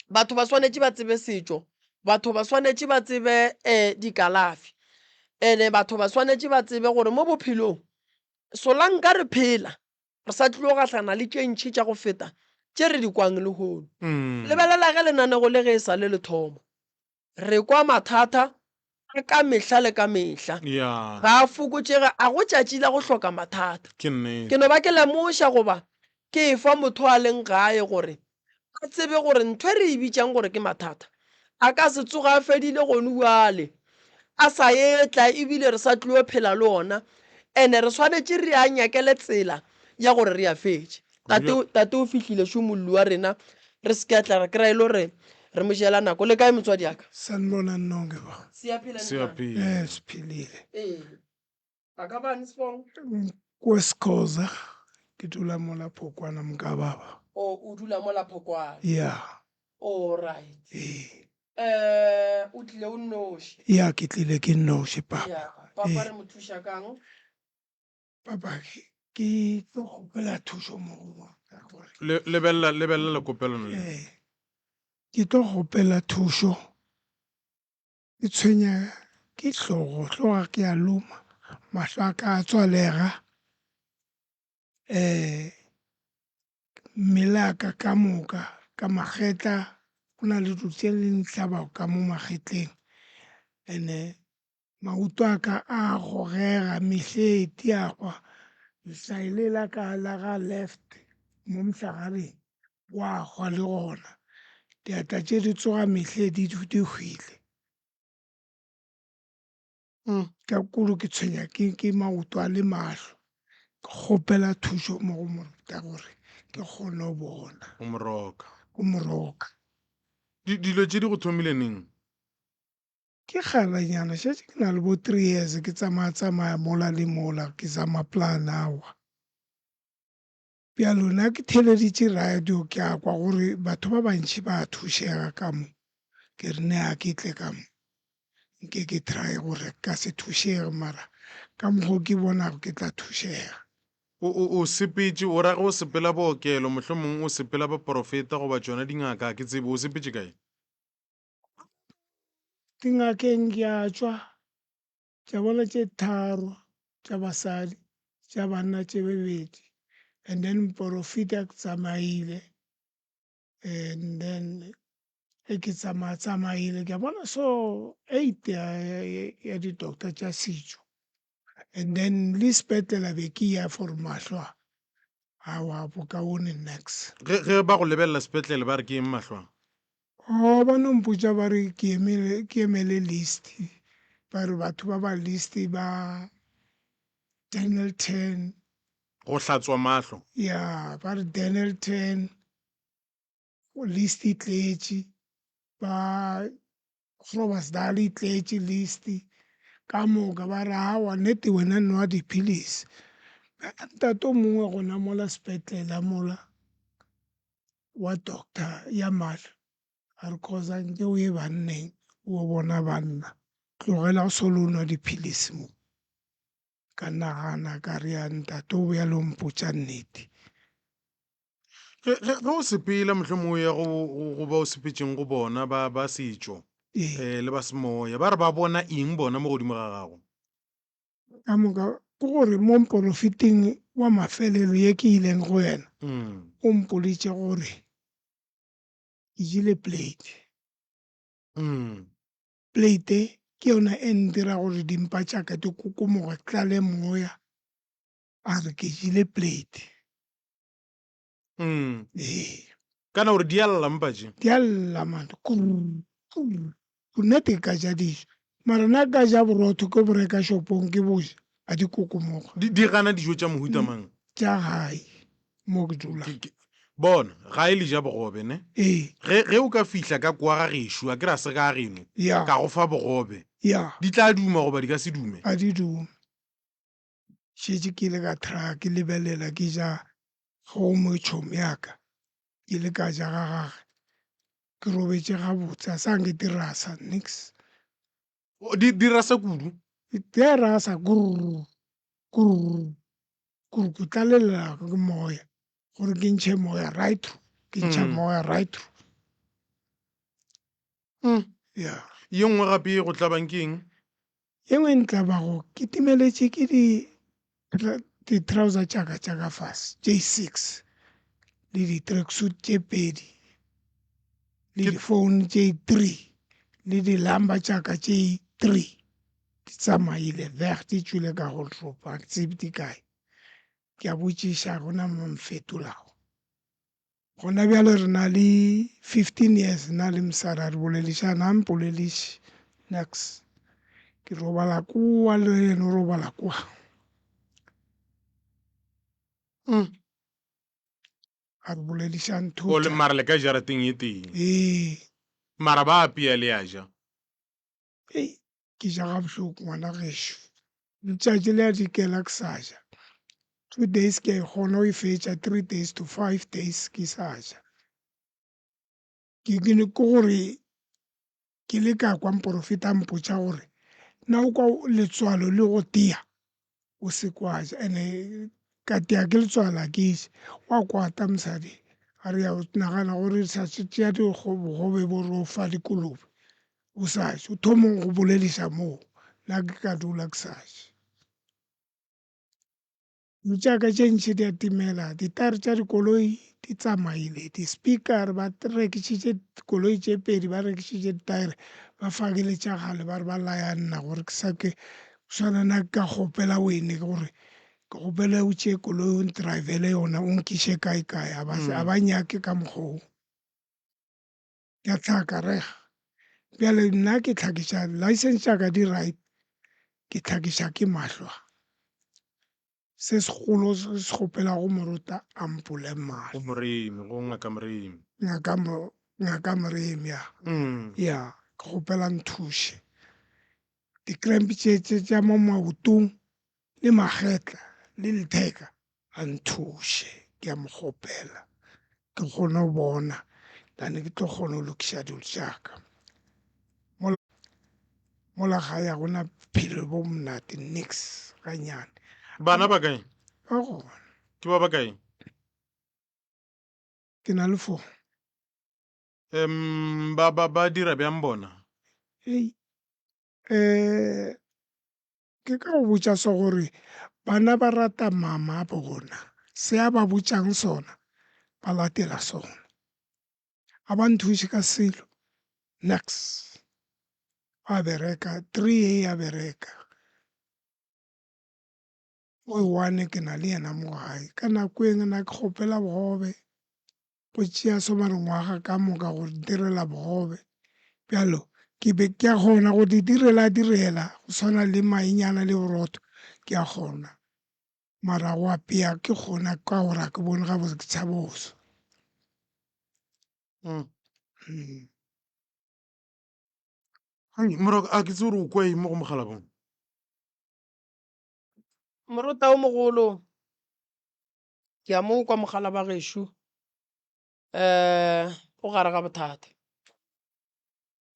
[SPEAKER 2] batho ba swanetše ba tsebe setšo, batho ba swanetše ba tsebe dikalafi, ene batho ba swanetše ba tsebe gore mo bophelong solanka re phela re sa tlilo gahlana le tše ntšhi tša go feta tše re di kwang le hono. Lebelela ge lenanego le ge e sa le le thomo re kwa mathata ka mehla le ka mehla.
[SPEAKER 1] Yeah.
[SPEAKER 2] Ga a fokotšega a go tšatši la go hloka mathata.
[SPEAKER 1] Ke nnete.
[SPEAKER 2] Ke no ba ke lemoša goba ke e fa motho a leng gae gore a tsebe gore ntho e re e bitšang gore ke mathata a ka se tsoga a fedile gone bjale a sa etla ebile re sa tlilo phela le ona ene re swanetše re a nyakele tsela ya gore re a fetše. Tate o fihlile šo mollo wa rena re se ke tla re kry-e le gore re mo jela nako le kae motswadi yaka.
[SPEAKER 5] Sanibona nonke ba.
[SPEAKER 1] Siyaphila.
[SPEAKER 5] Siphilile.
[SPEAKER 2] Akabani sibongo?
[SPEAKER 5] Kwesikhoza ke dula mo lapho kwana mkababa.
[SPEAKER 2] O dula mo lapho kwana.
[SPEAKER 5] Yeah.
[SPEAKER 2] All right. O tlile o nnoši.
[SPEAKER 5] Yeah, ke tlile ke nnoši papa.
[SPEAKER 2] Papa re mo thuša kang?
[SPEAKER 5] Papa ke tlo gopela thušo mo go bona.
[SPEAKER 1] Lebelela le kopelano le.
[SPEAKER 5] Ke tlo gopela thušo. Ke tshwenya ke tlhoga ke a loma. Mahlo a ka a tswalega. Mmele a ka moka ka magetla go na le dutse le ntlhaba ka mo magetleng. Ene maoto a ka a gogega mehleti a kwa lesaile la ka la ga left mo mohlagareng wa gwa le gona. Diatla tše di tsoga mehledi di hwile. Ka kudu ke tshwenya ke maoto a le mahlo. Ke kgopela thušo mo go moruta gore ke kgone go bona.
[SPEAKER 1] O moroka.
[SPEAKER 5] Go moroka.
[SPEAKER 1] Dilo tše di go thomile neng?
[SPEAKER 5] Ke kgalanyana šetše ke na le bo 3 years ke tsamaya mola le mola ke zama plan awa. Bjalo nna ke theleditše radio ke a kwa gore batho ba bantši ba thušega ka mo. Ke re ne a ke tle ka mo. Nke ke try gore ka se thušege mara ka mokgwa ke bonago ke tla thušega.
[SPEAKER 1] O sepetše o rage o sepela bookelo mohlomong o sepela ba profeta goba tšona dingaka ke tsebe o sepetše kae?
[SPEAKER 5] Dingakeng ke a tšwa tša bona tše 3 tša basadi tša banna tše 2 and then profeta ke tsamaile and then ke tsamaile ke bona so 8 ya di-doctor tša setšo and then le sepetlela be ke ya for mahlo awa bokaone next.
[SPEAKER 1] Ge ba go lebelela sepetlele ba re ke eng mahlo?
[SPEAKER 5] Ba nompotša ba re ke emele list ba re batho ba list ba Daniel 10.
[SPEAKER 1] Go hlatswa mahlo?
[SPEAKER 5] Ya ba re Daniel 10 list e tletše ba Groblersdal e tletše list ka moka ba re awa nnete wena nwa dipilisi. Ntate o mongwe gona mola sepetlela mola wa doctor ya mahlo a re causa nke o ye banneng o bona banna tlogela go solo o nwa dipilisi mo ka nagana ka re ya ntate o ya lo mpotša nnete
[SPEAKER 1] ge o sepela mohlomong o ya go ba o sepetseng go bona ba setšo le ba semoya ba re ba bona eng bona mo godimo ga gago
[SPEAKER 5] ka moka ke gore mo mporofiteng wa mafelelo ye ke ileng go yena o mpoleditše gore ke jele plate plate ke yona e ndira gore dimpa tšaka di kokomoga tlale moya a re ke jele plate
[SPEAKER 1] kana gore di a lla mpa je
[SPEAKER 5] di a lla mane nnete ka ja dijo mara na ka ja borotho ke boreka shopong ke boja a di kokomoga
[SPEAKER 1] di gana dijo tša mohuta mang
[SPEAKER 5] tša gae mo ke dulang
[SPEAKER 1] bona ga e le ja bogobe ne
[SPEAKER 5] ee
[SPEAKER 1] ge o ka fihla ka kwa ga gešo a ke ra se ka geno
[SPEAKER 5] ya
[SPEAKER 1] ka go fa bogobe
[SPEAKER 5] ya
[SPEAKER 1] di tla duma goba di ka se dume
[SPEAKER 5] a di dume šetše ke ile ka traa ke lebelela ke ja gomo tšhomo yaka ke ile ka ja ga gage ke robetše gabotse a sanke di rasa nix
[SPEAKER 1] di rasa kudu
[SPEAKER 5] di a rasa kurr ku tlalelela ke moya gore ke ntšhe moya right through ke ntšha moya right through ya
[SPEAKER 1] ye nngwe gape go tlabang ke eng
[SPEAKER 5] ye nngwe ntlabago ke timeletše ke di-trouser tšaka tša ka fase J6 le di-tracksuit tše pedi le di-phone tše 3 le di-lamba tšaka tše 3 di tsamaile veg di tšwile ka go tropa ke tsebe di kae ke a botšiša gona mfetolago gona bjale re na le 15 years na le msara re boledišana mpolediše next ke robala kua le yena o robala kua a re boledišang
[SPEAKER 1] o le mara le ka jarateng ye teng mara ba apea le ya ja
[SPEAKER 5] ke ja ga bohloko ngwana gešo letšatši le a dikela ke sa ja 2 days ke a e kgona o e fetša 3 days to 5 days ke sa ja ke gore ke le ka kwa mporofeta mpotša gore na o kwa letswalo le go tia o se kwa ja ande ka tia ke letswala ke ise wa kwata mosadi a re ya o nagana gore sa tšea bogobe bo re o fa dikolobe o sa je o thomong go bolediša moo la ke ka dula ke sa je tšaka tše ntšhi di a timela ditare tša dikoloi di tsamaile di-speaker ba rekišitše koloi tše pedi ba rekišitše ditaere ba fakile tša gale ba re ba laya nna gore ke sa ke swanana ka kgopela wene gore ke gopele o tšee koloi o ntrivele yona o nkiše kae a ba nyake ka mokgoo ke a tlhaka rega bjale nna ke tlhakiša license tšaka di right ke tlhakiša ke mahlwa se segolo se se kgopela go moruta ampole
[SPEAKER 1] go moremi go ngaka moremi
[SPEAKER 5] ngaka moremi ya ke kgopela nthuše di-cramp tša mo maotong le magetla le letheka a nthuše ke a mo kgopela ke kgone go bona dane ke tlo kgone go lokiša dilo tšaka mola ga ya gona phelo bo mnate nix ganyane
[SPEAKER 1] bana ba kae
[SPEAKER 5] ba gona
[SPEAKER 1] ke ba kae
[SPEAKER 5] ke na le 4
[SPEAKER 1] ba dira bjang bona
[SPEAKER 5] ke ka go botša so gore bana ba rata mama bona se a ba botšang sona ba latela sona a ba nthuše ka selo next a bereka 3 a bereka o one ke na le yena mo gae ka nako eng na ke kgopela bogobe go tšea somarengwaga ka moka go direla bogobe bjalo ke be ke a kgona go di direla go swana le mainyana le borotho ke a kgona mara go apea ke kgona ka gore ke bone ga bose ke tshaboso
[SPEAKER 1] morago a ke tse gore o kwa mo go mogala bone
[SPEAKER 2] moruta o mogolo ke a mo kwa mogala ba gešo o gare ga bothata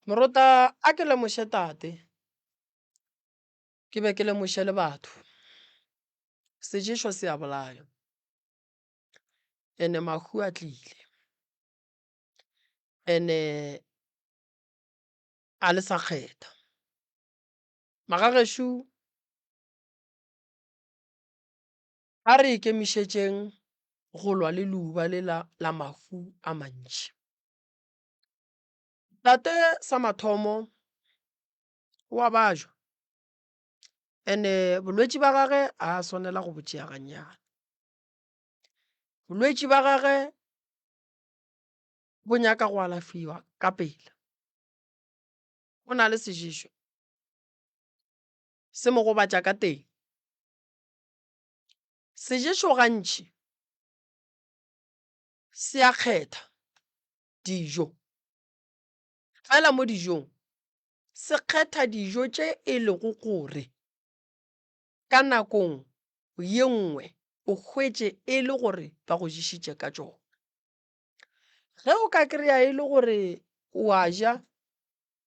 [SPEAKER 2] morota a ke lemoše tate ke be ke lemoše le batho sejeso se a bolaya ene mahu a tlile ene a le sa kgetha magagešo a re ikemišetšeng go lwa le luba le la mahu a mantši tate sa mathomo wa bajwa ene bolwetši ba gage a swanela go botšea gannyane bolwetši ba gage bo nyaka go alafiwa ka pele go na le sejišo se mo gobatša ka teng sejišo gantši se a kgetha dijo fela mo dijong se kgetha dijo tše e lego gore ka nakong ye nngwe o hwetše e le gore ba go jišitše ka tšona ge o ka kry-a e le gore o a ja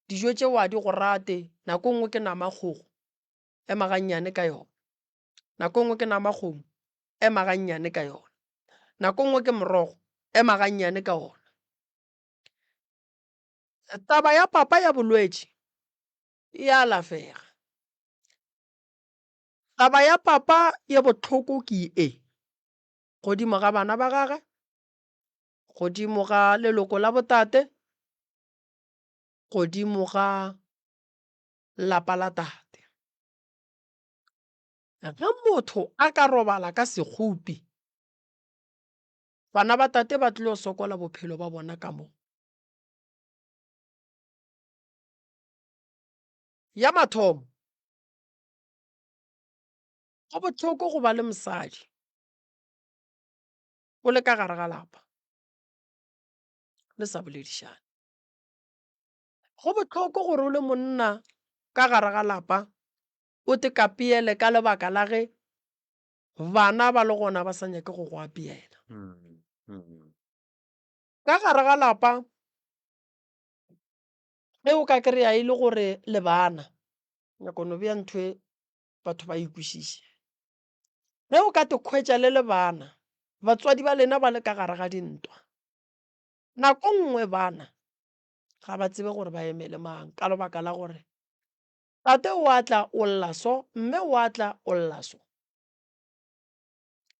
[SPEAKER 2] dijo tše wa di go rate nako nngwe ke nama kgogo ema gannyane ka yona nako nngwe ke nama kgomo ema gannyane ka yona nako nngwe ke morogo ema gannyane ka ona taba ya papa ya bolwetši e a alafega taba ya papa ya bohloko ke e godimo ga bana ba gage godimo ga leloko la botate godimo ga lapa la tate ge motho a ka robala ka sekgopi bana ba tate ba tlile go sokola bophelo ba bona ka moo ya mathomo go bohloko go ba le mosadi o le ka gare ga lapa le sa boledišane go bohloko gore o le monna ka gare ga lapa o te kapeele ka lebaka la ge bana ba le gona ba sa nyake go go apeela ka gare ga lapa ge o ka kry-a e le gore le bana nyakono bja ntho e batho ba ikwešiše ge o ka te kgwetša le bana batswadi ba lena ba le ka gare ga dintwa nako nngwe bana ga ba tsebe gore ba emele mang ka lebaka la gore tate o atla o lla so mme o atla o lla so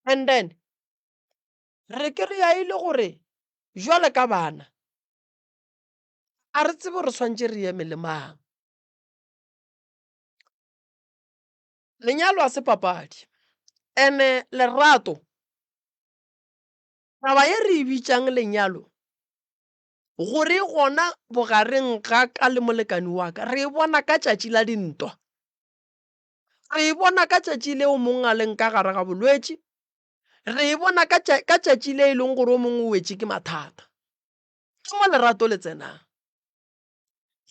[SPEAKER 2] and then re kry-a e le gore jwale ka bana a re tsebe re swantše re eme le mang lenyalo a se papadi ene lerato taba ye re e bitšang lenyalo gore gona bogareng ga ka le molekani wa ka re e bona ka tšatši la dintwa re e bona ka tšatši leo mongwe a leng ka gare ga bolwetši re e bona ka tšatši le e leng gore o mongwe o wetše ke mathata ke mo lerato le tsenang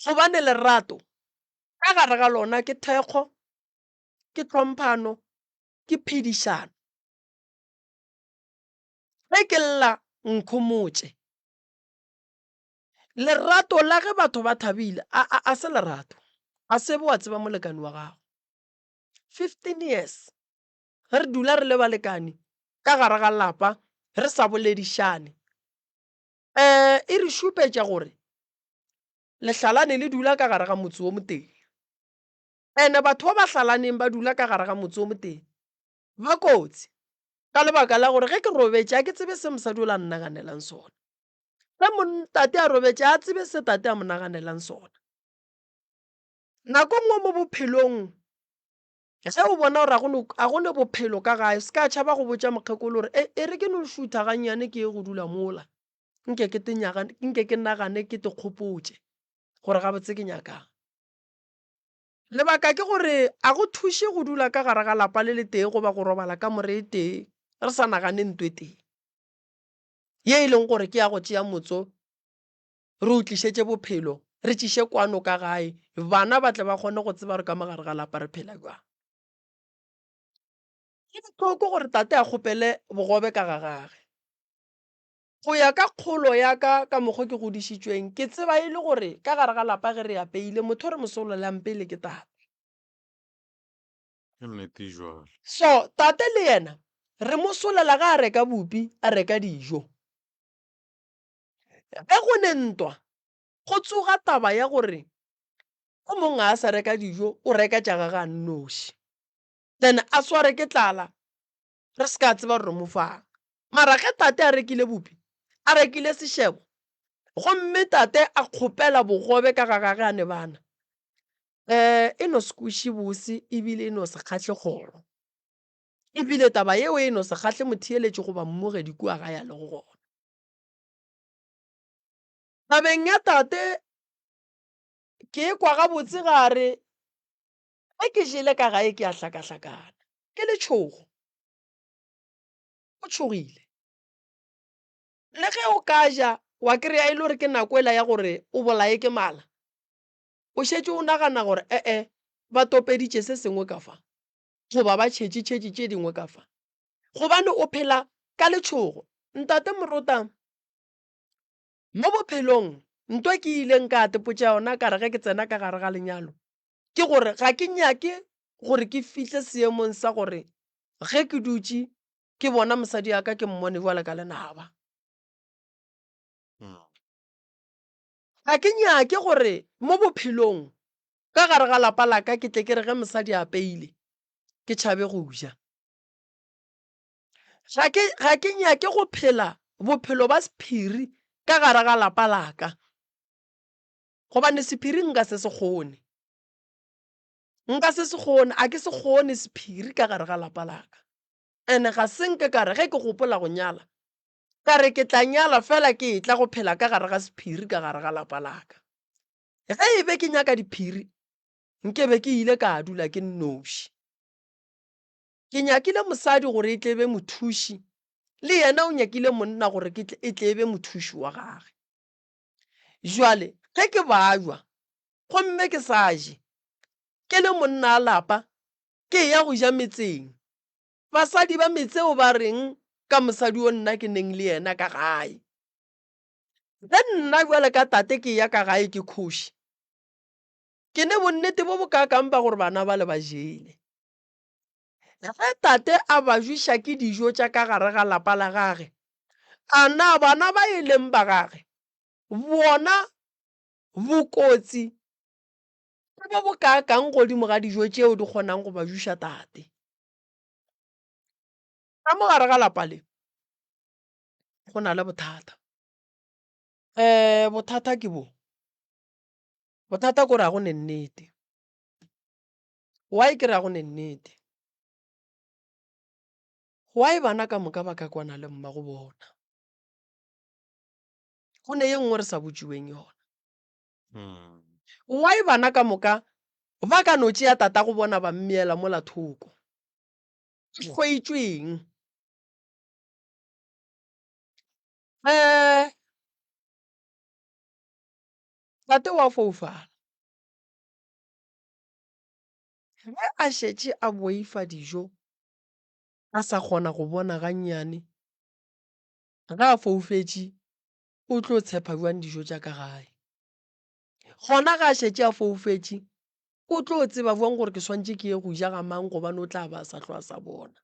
[SPEAKER 2] gobane lerato ka gare ga lona ke thekgo ke tlhomphano ke phedišano ge ke lla nkhomotše lerato la ge batho ba thabile a se lerato a se bo wa tseba molekani wa gago 15 years ge re dula re le balekane ka gare ga lapa re sa boledišane e re šupetša gore lehlalane le dula ka gare ga motse o moteng ene batho ba ba hlalaneng ba dula ka gare ga motse o moteng ba kotsi ka lebaka la gore ge ke robetše a ke tsebe se mosadi o la nnaganelang sona ge montate a robetše a tsebe se tate a mo naganelang sona nako nngwe mo bophelong ge o bona gore a gone bophelo ka gae se ka tšhaba go botša mokgekolo gore e re ke no šutha gannyane ke ye go dula mola nke ke nagane ke te kgopotše gore ga botse ke nyakang lebaka ke gore a go thuše go dula ka gare ga lapa le le tee goba go robala ka more e tee re sa nagane ntwe tee ye e leng gore ke ya go tšea motso re utlišetše bophelo re tšiše kwano ka gae bana ba tle ba kgone go tseba re ka mogare ga lapa re phela jwang ke bohloko gore tate a kgopele bogobe ka ga gage go ya ka kgolo ya ka mokgwa ke godišitšweng ke tseba e le gore ka gare ga lapa ge re apeile motho re mosololang pele ke tate.
[SPEAKER 1] ke nnete jwale.
[SPEAKER 2] So tate le yena re mosolela ga a reka bupi a reka dijo. Ge go ne ntwa go tsoga taba ya gore o mongwe a sa reka dijo o reka tša gage a nnoši, then a sware ke tlala re se ka tseba gore re mo fang. Mara ge tate a rekile bupi a rekile sešebo gomme tate a kgopela bogobe ka ga gage a ne bana e no se kweše bose ebile e no se kgatlhe kgoro, ebile taba yeo e no se kgatlhe motheeletše goba mmogedi kua ga ya le go gona. Tabeng ya tate ke e kwa gabotse gare ge ke jele ka gae ke a hlakahlakana ke letšhogo o tšhogile. Le ge o ka ja wa kry-a e le gore ke nako ela ya gore o bolae ke mala o šetše o nagana gore ba topeditše se sengwe ka fa goba ba tšhetše tše dingwe ka fa gobane o phela ka letšhogo. Ntate Moruta mo bophelong ntwa ke ileng ka tepotša yona ka re ge ke tsena ka gare ga lenyalo ke gore ga ke nyake gore ke fihle seemong sa gore ge ke dutše ke bona mosadi ya ka ke mmone bjale ka lenaba. Ga ke nyake gore mo bophelong ka gare ga lapa la ka ke tle ke re ge mosadi a apeile ke tšhabe go ja. Ga ke nyake go phela bophelo ba sephiri ka gare ga lapa la ka gobane sephiri nka se se kgone, a ke se kgone sephiri ka gare ga lapa la ka. And ga senke ka re ge ke gopola go nyala ka re ke tla nyala fela ke tla go phela ka gare ga sephiri ka gare ga lapa la ka. Ge e be ke nyaka diphiri nkebe ke ile ka dula ke nnoši. Ke nyakile mosadi gore e tle be mothuši le yena o nyakile monna gore e tle be mothuši wa gage. Jwale ge ke bajwa gomme ke sa je ke le monna a lapa ke ya go ja metseng, basadi ba metseo ba reng ka mosadi o nna ke neng le yena ka gae. Then nna jwale ka tate ke ya ka gae ke kgoši ke ne bonnete bo bokakang ba gore bana ba le ba jele. Ge tate a ba jwiša ke dijo tša ka gare ga lapa la gage a na bana ba e leng ba gage bona bokotsi bo bokakang godimo ga dijo tšeo di kgonang go ba jwiša tate. Ka mo gare ga lapa le go na le bothata. Bothata ke bo bothata ko re a go ne nnete. Why ke re a go ne nnete? Why bana ka moka ba ka kwana le mma go bona? Go ne ye nngwe re sa botšiweng yona. Why bana ka moka ba ka no tšea tata go bona ba mmeela mola thoko? Hwetšweng tate wa foufala ge a šetše a boifa dijo a sa kgona go bona gannyane ga a foufetše o tlo tshepa bjang dijo tša ka gae. Gona ga a šetše a foufetše o tlo tseba bjang gore ke swantše ke ye go ja ga mang gobane o tla ba sa hlwa sa bona.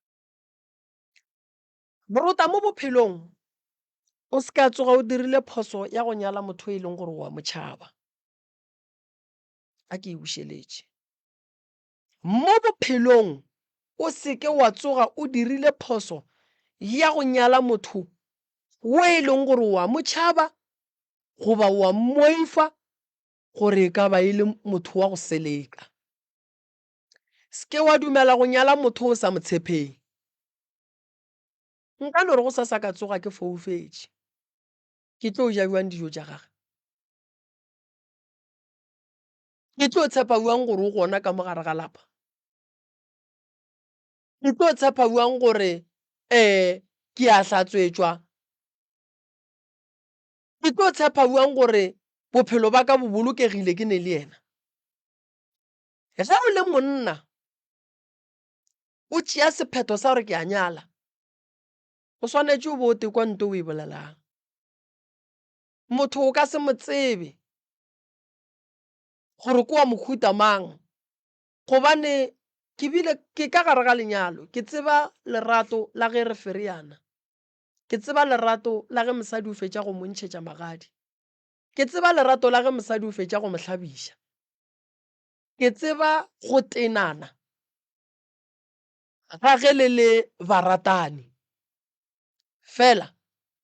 [SPEAKER 2] Moruta mo bophelong o se ka tsoga o dirile phoso ya go nyala motho e leng gore wa motšhaba. A ke e bušeletše. Mo bophelong o se ke wa tsoga o dirile phoso ya go nyala motho wo e leng gore wa motšhaba goba wa moifa gore e ka ba e le motho wa go seleka. Se ke wa dumela go nyala motho o sa mo tshepeng. Nka no re go sa ka tsoga ke foufetše ke tlo ja bjang dijo tša gage, ke tlo tshepa bjang gore o gona ka mo gare ga lapa, ke tlo tshepa bjang gore ke a hlatswetšwa, ke tlo tshepa bjang gore bophelo ba ka bo bolokegile ke ne le yena. Ge o le monna o tšea sephetho sa gore ke a nyala o swanetše o bo o tekwa nto o e bolelang. motho o ka se mo tsebe gore ke wa mohuta mang gobane ke bile ke ka gare ga lenyalo ke tseba lerato la ge re feriana ke tseba lerato la ge mosadi o fetša go montšhetša magadi ke tseba lerato la ge mosadi o fetša go mohlabiša ke tseba go tenana ga ge le baratani fela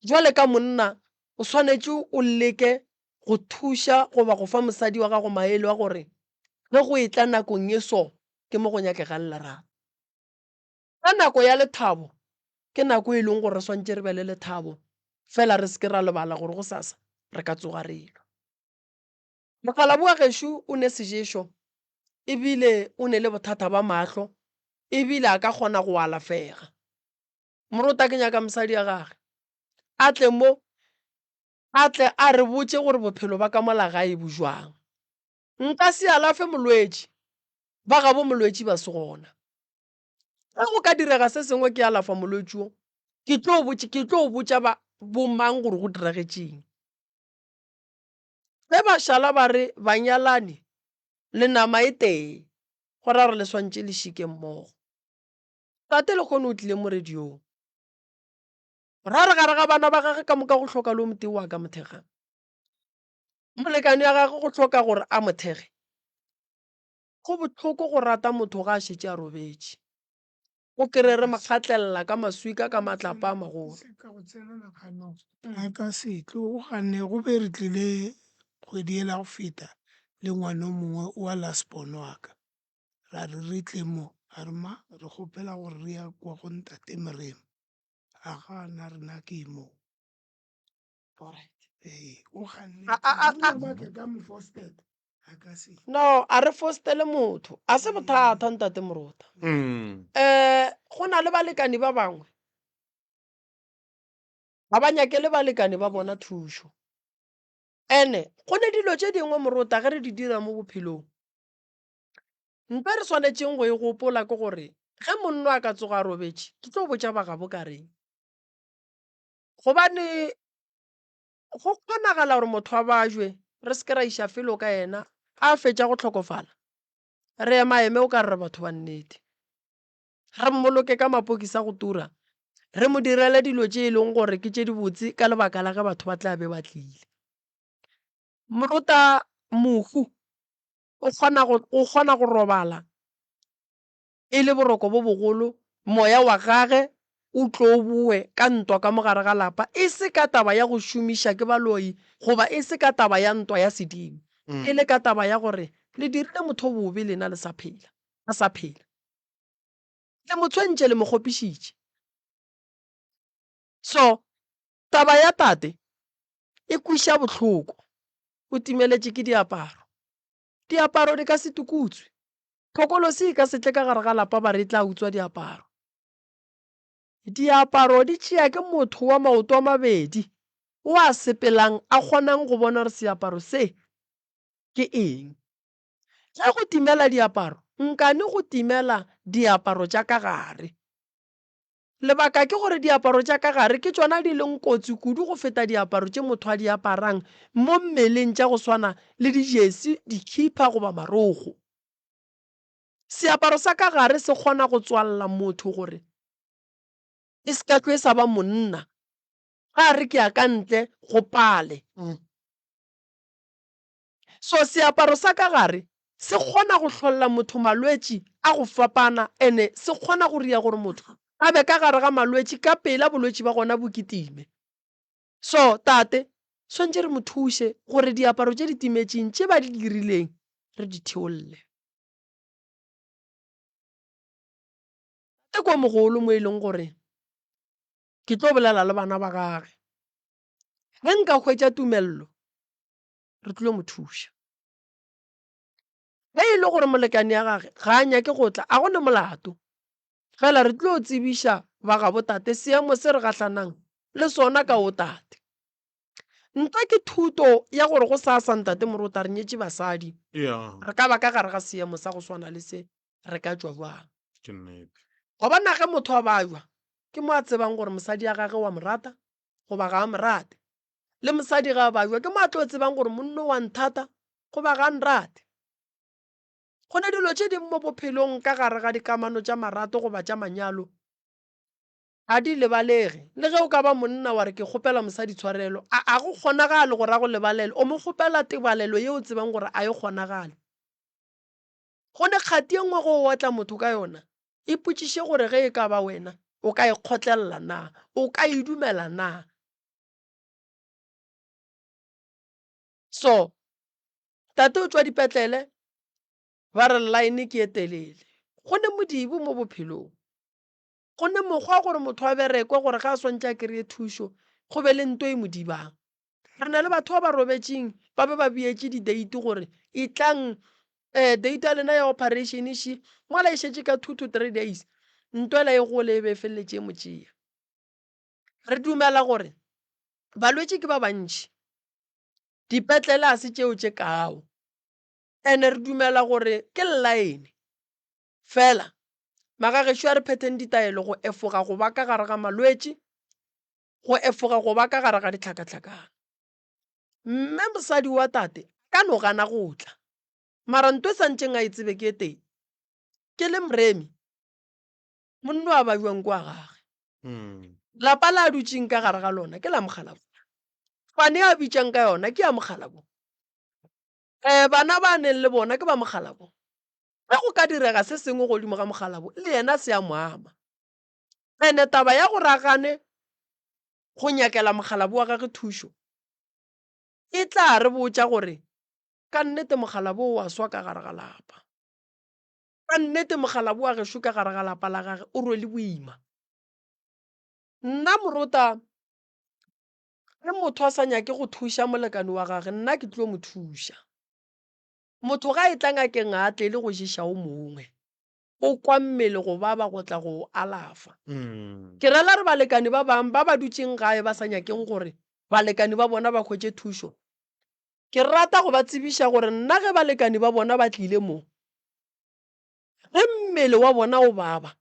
[SPEAKER 2] jwale ka monna o swanetše o leke go thuša goba go fa mosadi wa gago maele wa gore ge go e tla nakong ye so ke mo go nyakegang lerato ka nako ya lethabo ke nako e leng gore re swantše re be le lethabo fela re seke ra lebala gore go sasa re ka tsoga relwa mokgalaboa gešo o ne seješo ebile o ne le bothata ba mahlo ebile a ka kgona go alafega morota ke nyaka mosadi ya gage a tle mo a tle a re botse gore bophelo ba ka mola gae bo jwang nka se alafe molwetši ba gabo molwetši ba se gona ge go ka direga se sengwe ke alafa molwetši o ke tlo botša bomang gore go diragetšeng ge bašala ba re banyalane le nama e tee go ra re le swantše le šike mmogo tate le kgone o tlile mo radiong ra re gare ga bana ba gage ka moka go hloka le o motee wa ka mothega molekane ya gage go hloka gore a mothege go botlhoko go rata motho ga a šetše a robetše o kry re makgatlelela ka maswika ka matlapa a magolo
[SPEAKER 5] ka go tsenela kganong a ka setlo o gane go be re tlile kgwedi ela go feta le ngwana o mongwe o a lasbon wa ka ra re tle mo a re ma re kgopela gore re ya kwa go ntate Meremo a gana rena ke mo o ganne ka mo fostet a ka se
[SPEAKER 2] no a re fostele motho a se bothata ntate morota go na le balekani ba bangwe ba ba nyakele balekane ba bona thušo ene go ne dilo tše dingwe morota ge re di dira mo bophelong mpe re swanetšeng go e gopola ke gore ge monno a ka tsoga a robetše ke tlo botša bagabo ka reng gobane go kgonagala gore motho a bajwe re seke ra iša felo ka yena a fetša go tlhokofala re ema o ka re batho ba nnete re mmoloke ka mapokisa go tura re mo direle dilo tše e leng gore ke tše di botse ka lebaka la ge batho ba tla be ba tlile morota mohu o kgona go robala e le boroko bo bogolo moya wa gage o tlo boe ka ntwa ka mogare ga lapa e se ka taba ya go šomiša ke baloi goba e se ka taba ya ntwa ya sedimo e le ka taba ya gore le dirile motho bobe lena le sa phela a sa phela le motshwentše le mokgopišitše so taba ya tate e kwiša bohloko o timeletše ke diaparo di ka se tukutswe tlhokolosi e ka se tle ka gare ga lapa ba re tla utswa diaparo di tšea ke motho wa maoto a mabedi o a sepelang a kgonang go bona gore seaparo se ke eng ge go timela diaparo nkane go timela diaparo tša ka gare lebaka ke gore diaparo tša ka gare ke tšona di leng kotsi kudu go feta diaparo tše motho a di aparang mo mmeleng tša go swana le dijesi dikhipa goba marogo seaparo sa ka gare se kgona go tswalela motho gore e se ka tlo e sa ba monna ga re ke ya ka ntle go pale so seaparo sa ka gare se kgona go hlolola motho malwetši a go fapana ene se kgona go ria gore motho a be ka gare ga malwetši ka pela bolwetši ba gona bo kitime so tate swantše re mo thuše gore diaparo tše di timetšeng tše ba di dirileng re di theolle ko mogolo mo e leng gore ke tlo bolela le bana ba gage ge nka hwetša tumello re tlo mo thuša ge e le gore molekane ya gage ga a nyake go tla a gone molato fela re tlo tsebiša ba gabo tate seemo se re gahlanang le sona ka o tate ntle ke thuto ya gore go sa ntate morota re nyetše basadi re ka ba ka gare ga seemo sa go swana le se re ka tšwa jwang gobana ge motho a bajwa ke mo a tsebang gore mosadi ya gage wa morata goba ga a morate le mosadi ga ba jwa ke mo a tlo tsebang gore monno wa nthata go ba ga nrate. Go na dilo tse ding mo bophelong ka gare ga dikamano tša marato goba tša manyalo ga di lebalege. Le ge o ka ba monna wa re ke kgopela mosadi tshwarelo, a go kgonagale gore a go lebalele, o mo kgopela tebalelo ye o tsebang gore a e kgonagale. Go ne kgati e nngwe go otla motho ka yona, ipotšiše gore ge e ka ba wena o ka e kgotlelela na, o ka e dumela na. So tate o tswa dipetlele ba re line ke e telele, go ne modibo mo bophelong, go ne mokgwa gore motho a berekwe gore ga a swantse a kry-e thušo go be le nto e modibang. Re na le batho ba ba robetšeng ba be ba beetse di-date gore e tlang date ya lena ya operation še mola e šetše ka 2 to 3 days ntwela e gole e be felletše motšea. Re dumela gore balwetši ke ba bantši, dipetlele a se tšeo tše kao, ene re dumela gore ke line fela magagešo a re phetheng ditaelo go efoga go ba ka gare ga malwetši, go efoga go ba ka gare ga ditlhakatlhakana. Mme mosadi wa tate ka no gana go tla, mara nto e santšeng a e tsebe ke teng, ke le moremi monno a ba jwang kwa gage. Lapa la a dutšeng ka gare ga lona ke la Mokgalabo, fane a bitšang ka yona ke ya Mokgalabo, bana ba neng le bona ke ba Mokgalabo. Ge go ka direga se sengwe godimo ga Mokgalabo le yena se a mo ama, ene taba ya go ragane go nyakela Mokgalabo wa gage thušo e tla re botša gore ka nnete Mokgalabo wa swa ka gare ga lapa, ka nnete Mokgalabo wa gešo ka gare ga lapa la gage o rwele boima. Nna Morota ge motho a sa nyake go thuša molekane wa gage, nna ke tlo mo thuša. Motho ga e tla ngakeng a tle le go ješa o mongwe, o kwa mmele go baba go tla go alafa. Ke rela re balekane ba bang ba ba dutšeng gae ba sa nyakeng gore balekane ba bona ba khwetše thušo, ke rata go ba tsebiša gore nna ge balekane ba bona ba tlile mo, ge mmele wa bona o baba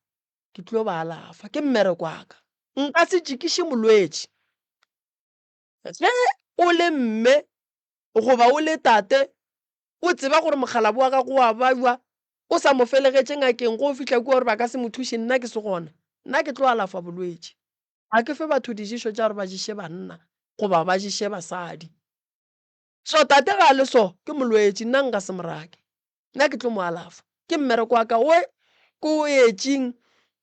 [SPEAKER 2] ke tlo ba alafa, ke mmereko wa ka, nka se tšikiše molwetši. Ge o le mme goba o le tate o tseba gore Mokgalabo wa gago wa bajwa, o sa mo felegetše ngakeng go fitlha ke gore ba ka se mo thuše, nna ke se gona, nna ke tlo alafa bolwetši. Ga ke fe batho dišišo tša gore ba jiše banna goba ba jiše basadi. So tate ga le so ke molwetši, nna nka se morake, nna ke tlo mo alafa, ke mmereko wa ka we ke o etšeng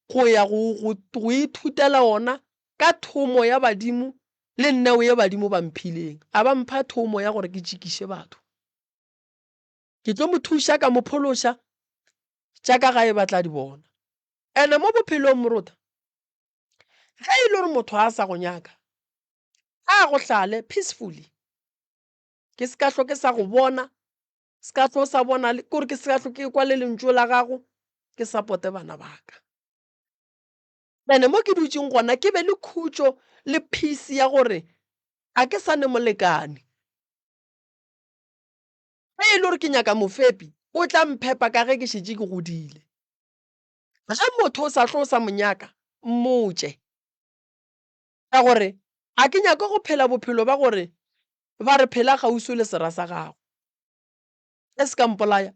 [SPEAKER 2] go ya go ithutela ona ka thomo ya badimo le nneo ye badimo ba mphileng, a ba mpha thomo ya gore ke tšikiše batho. Ke tlo mo thuša ka mo phološa tša ka gae ba tla di bona. Ene mo bophelong Morota, ge e le gore motho a sa go nyaka a go hlale peacefully, ke se ka hlo ke sa go bona, se ka hlo sa bona kore ke se ka hlo ke kwa le lentšu la gago, ke sapote bana baka. Ene mo ke dutšeng gona ke be le khutšo le peace ya gore a ke sa ne molekane. Ge e le gore ke nyaka mofepi o tla mphepa ka ge ke šetše ke godile. Ge motho o sa hlo o sa monyaka mmotše ka gore a ke nyake go phela bophelo ba gore ba re phela gauso le sera sa gago, e se ka mpolaya.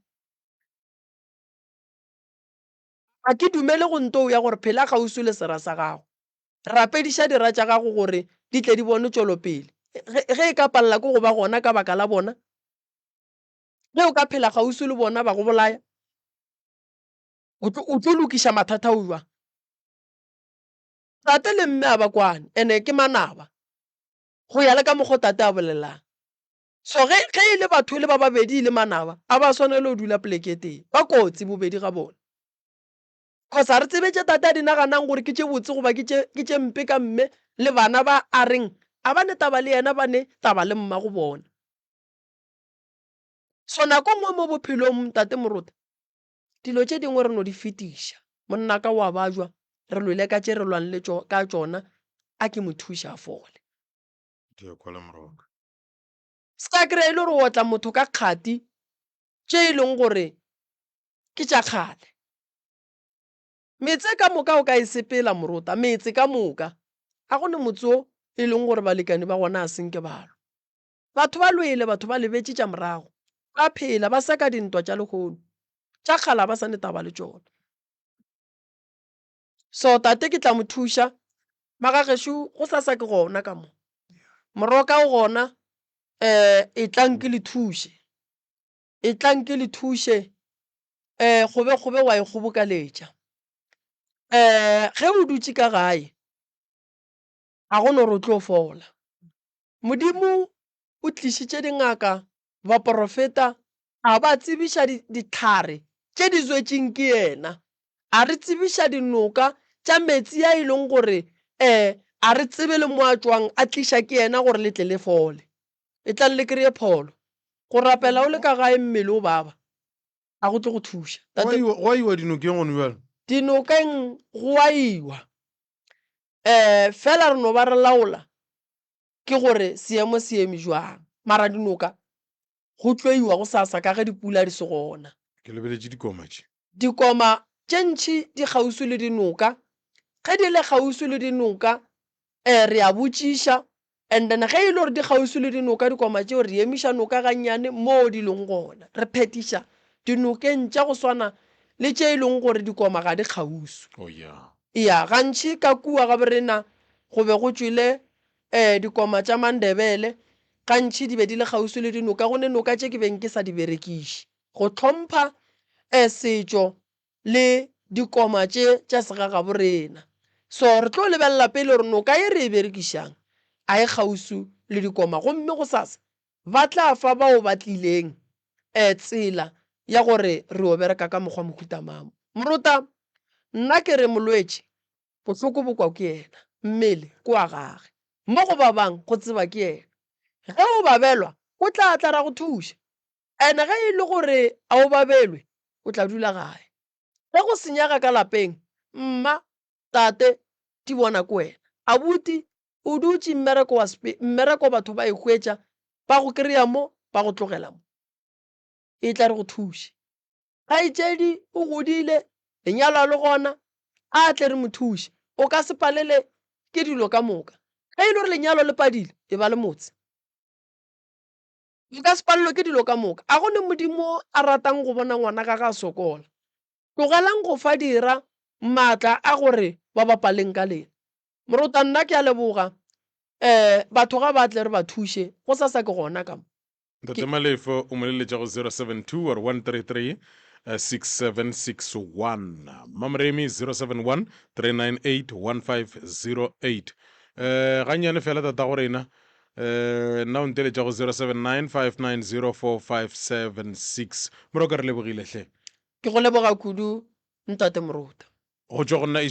[SPEAKER 2] A ke dumele go nto ya gore phela gauso le sera sa gago, rapediša dira tša gago gore di tle di bone tšwelopele. Ge e ka palela ke go ba gona ka baka la bona, ge o ka phela gauso le bona ba go bolaya, o tlo lokiša mathata o jwa. Tate le mme a ba kwane ene ke manaba go ya le ka mokgwa tate a bolelang. So ge e le batho le ba babedi le manaba a ba swanele o dula poleke teng, ba kotsi bobedi ga bona. Cause a re tsebetše tate a di naganang gore ke tše botse goba ke tše mpe ka mme le bana ba a reng a ba ne taba le yena, ba ne taba le mma go bona. So nako nngwe mo bophelong tate Morota, dilo tše dingwe re no di fetiša, monna ka wa bajwa re lwele ka tše re lwan le ka tšona, a ke mo thuša a fole. Ska kry-e le gore o tla motho ka kgati tše e leng gore ke tša kgale. Metse ka moka o ka e sepela Morota, metse ka moka a gone motse o e leng gore balekane ba gona a senke balo. Batho ba lwele, batho ba lebetse tša morago, ba phela ba seka dintwa tša lehono tša kgala ba sa netaba le tšona. So tate ke tla mo thuša, magagešo go sasa ke gona ka mo moroka o gona, e tlang ke le thuše, e tlang ke le thuše, gobe wa e kgobokaletša. Ge o dutše ka gae ga go no re o tlo fola. Modimo o tlišitše dingaka ba profeta a ba tsebiša ditlhare tše di zwetšeng ke yena, a re tsebiša dinoka tša metsi ya e leng gore a re tsebe le mo a tšwang a tliša ke yena gore le tle le fole, e tlang le kry-e pholo. Go rapela o le ka gae mmele o baba a go tle go thuša.
[SPEAKER 1] Go a iwa dinokeng gone bjale?
[SPEAKER 2] Dinokeng go a iwa, fela re no ba re laola ke gore seemo se eme jwang, mara dinoka go tlo iwa go sasa ka ge dipula di se gona.
[SPEAKER 1] Ke lebeletše dikoma tše.
[SPEAKER 2] Dikoma tše ntšhi di kgauswi le dinoka, ge di le kgauswi le dinoka re a botšiša, and then ge e le gore di kgauswi le dinoka dikoma tšeo re emiša noka gannyane mo di leng gona, re phetiša dinokeng tša go swana le tše e leng gore dikoma ga di kgauswi.
[SPEAKER 1] Oh yeah.
[SPEAKER 2] Ya gantši ka kua ga borena go be go tšwile dikoma tša Mandebele, gantši di be di le kgauswi le dinoka, gone noka tše ke beng ke sa di berekiše go tlhompha setšo le dikoma tše tša segaga borena. So re tlo lebelela pele gore noka ye re e berekišang a e kgauswi le dikoma, gomme go sasa ba tla fa bao ba tlileng tsela ya gore re o bereka ka mokgwa mohuta mang. Moruta, nna ke re molwetši bohloko bo kwa ke yena, mmele ko a gage, mo go ba bang go tseba ke yena. Ge o babelwa o tla ra go thuša, ene ge e le gore a o babelwe o tla dula gae. Ge go senyega ka lapeng, mma tate di bona ko wena, abuti o dutše mmereko batho ba e hwetša ba go kry-a mo ba go tlogela mo, e tla re go thuše. Kgaetšedi o godile, lenyalo le gona, a tle re mo thuše, o ka se palele ke dilo ka moka. Ge e le gore lenyalo le padile e ba le motse, o ka se palelwe ke dilo ka moka. A gone Modimo a ratang go bona ngwana ka ga sokola, tlogelang go fa dira maatla a gore ba bapaleng ka lena. Moruta, nna ke a leboga, batho ga ba tle re ba thuše go sasa ke gona ka mo.
[SPEAKER 1] Ntate Malefo o moleletša go 072 or 133 6761, Mamremi 071 398 1508. Gannyane fela tata go rena nna o nteletša go 079 590 4576. Moroka re lebogile hle.
[SPEAKER 2] Ke go leboga kudu ntate Moruta.
[SPEAKER 1] Go tšwa go nna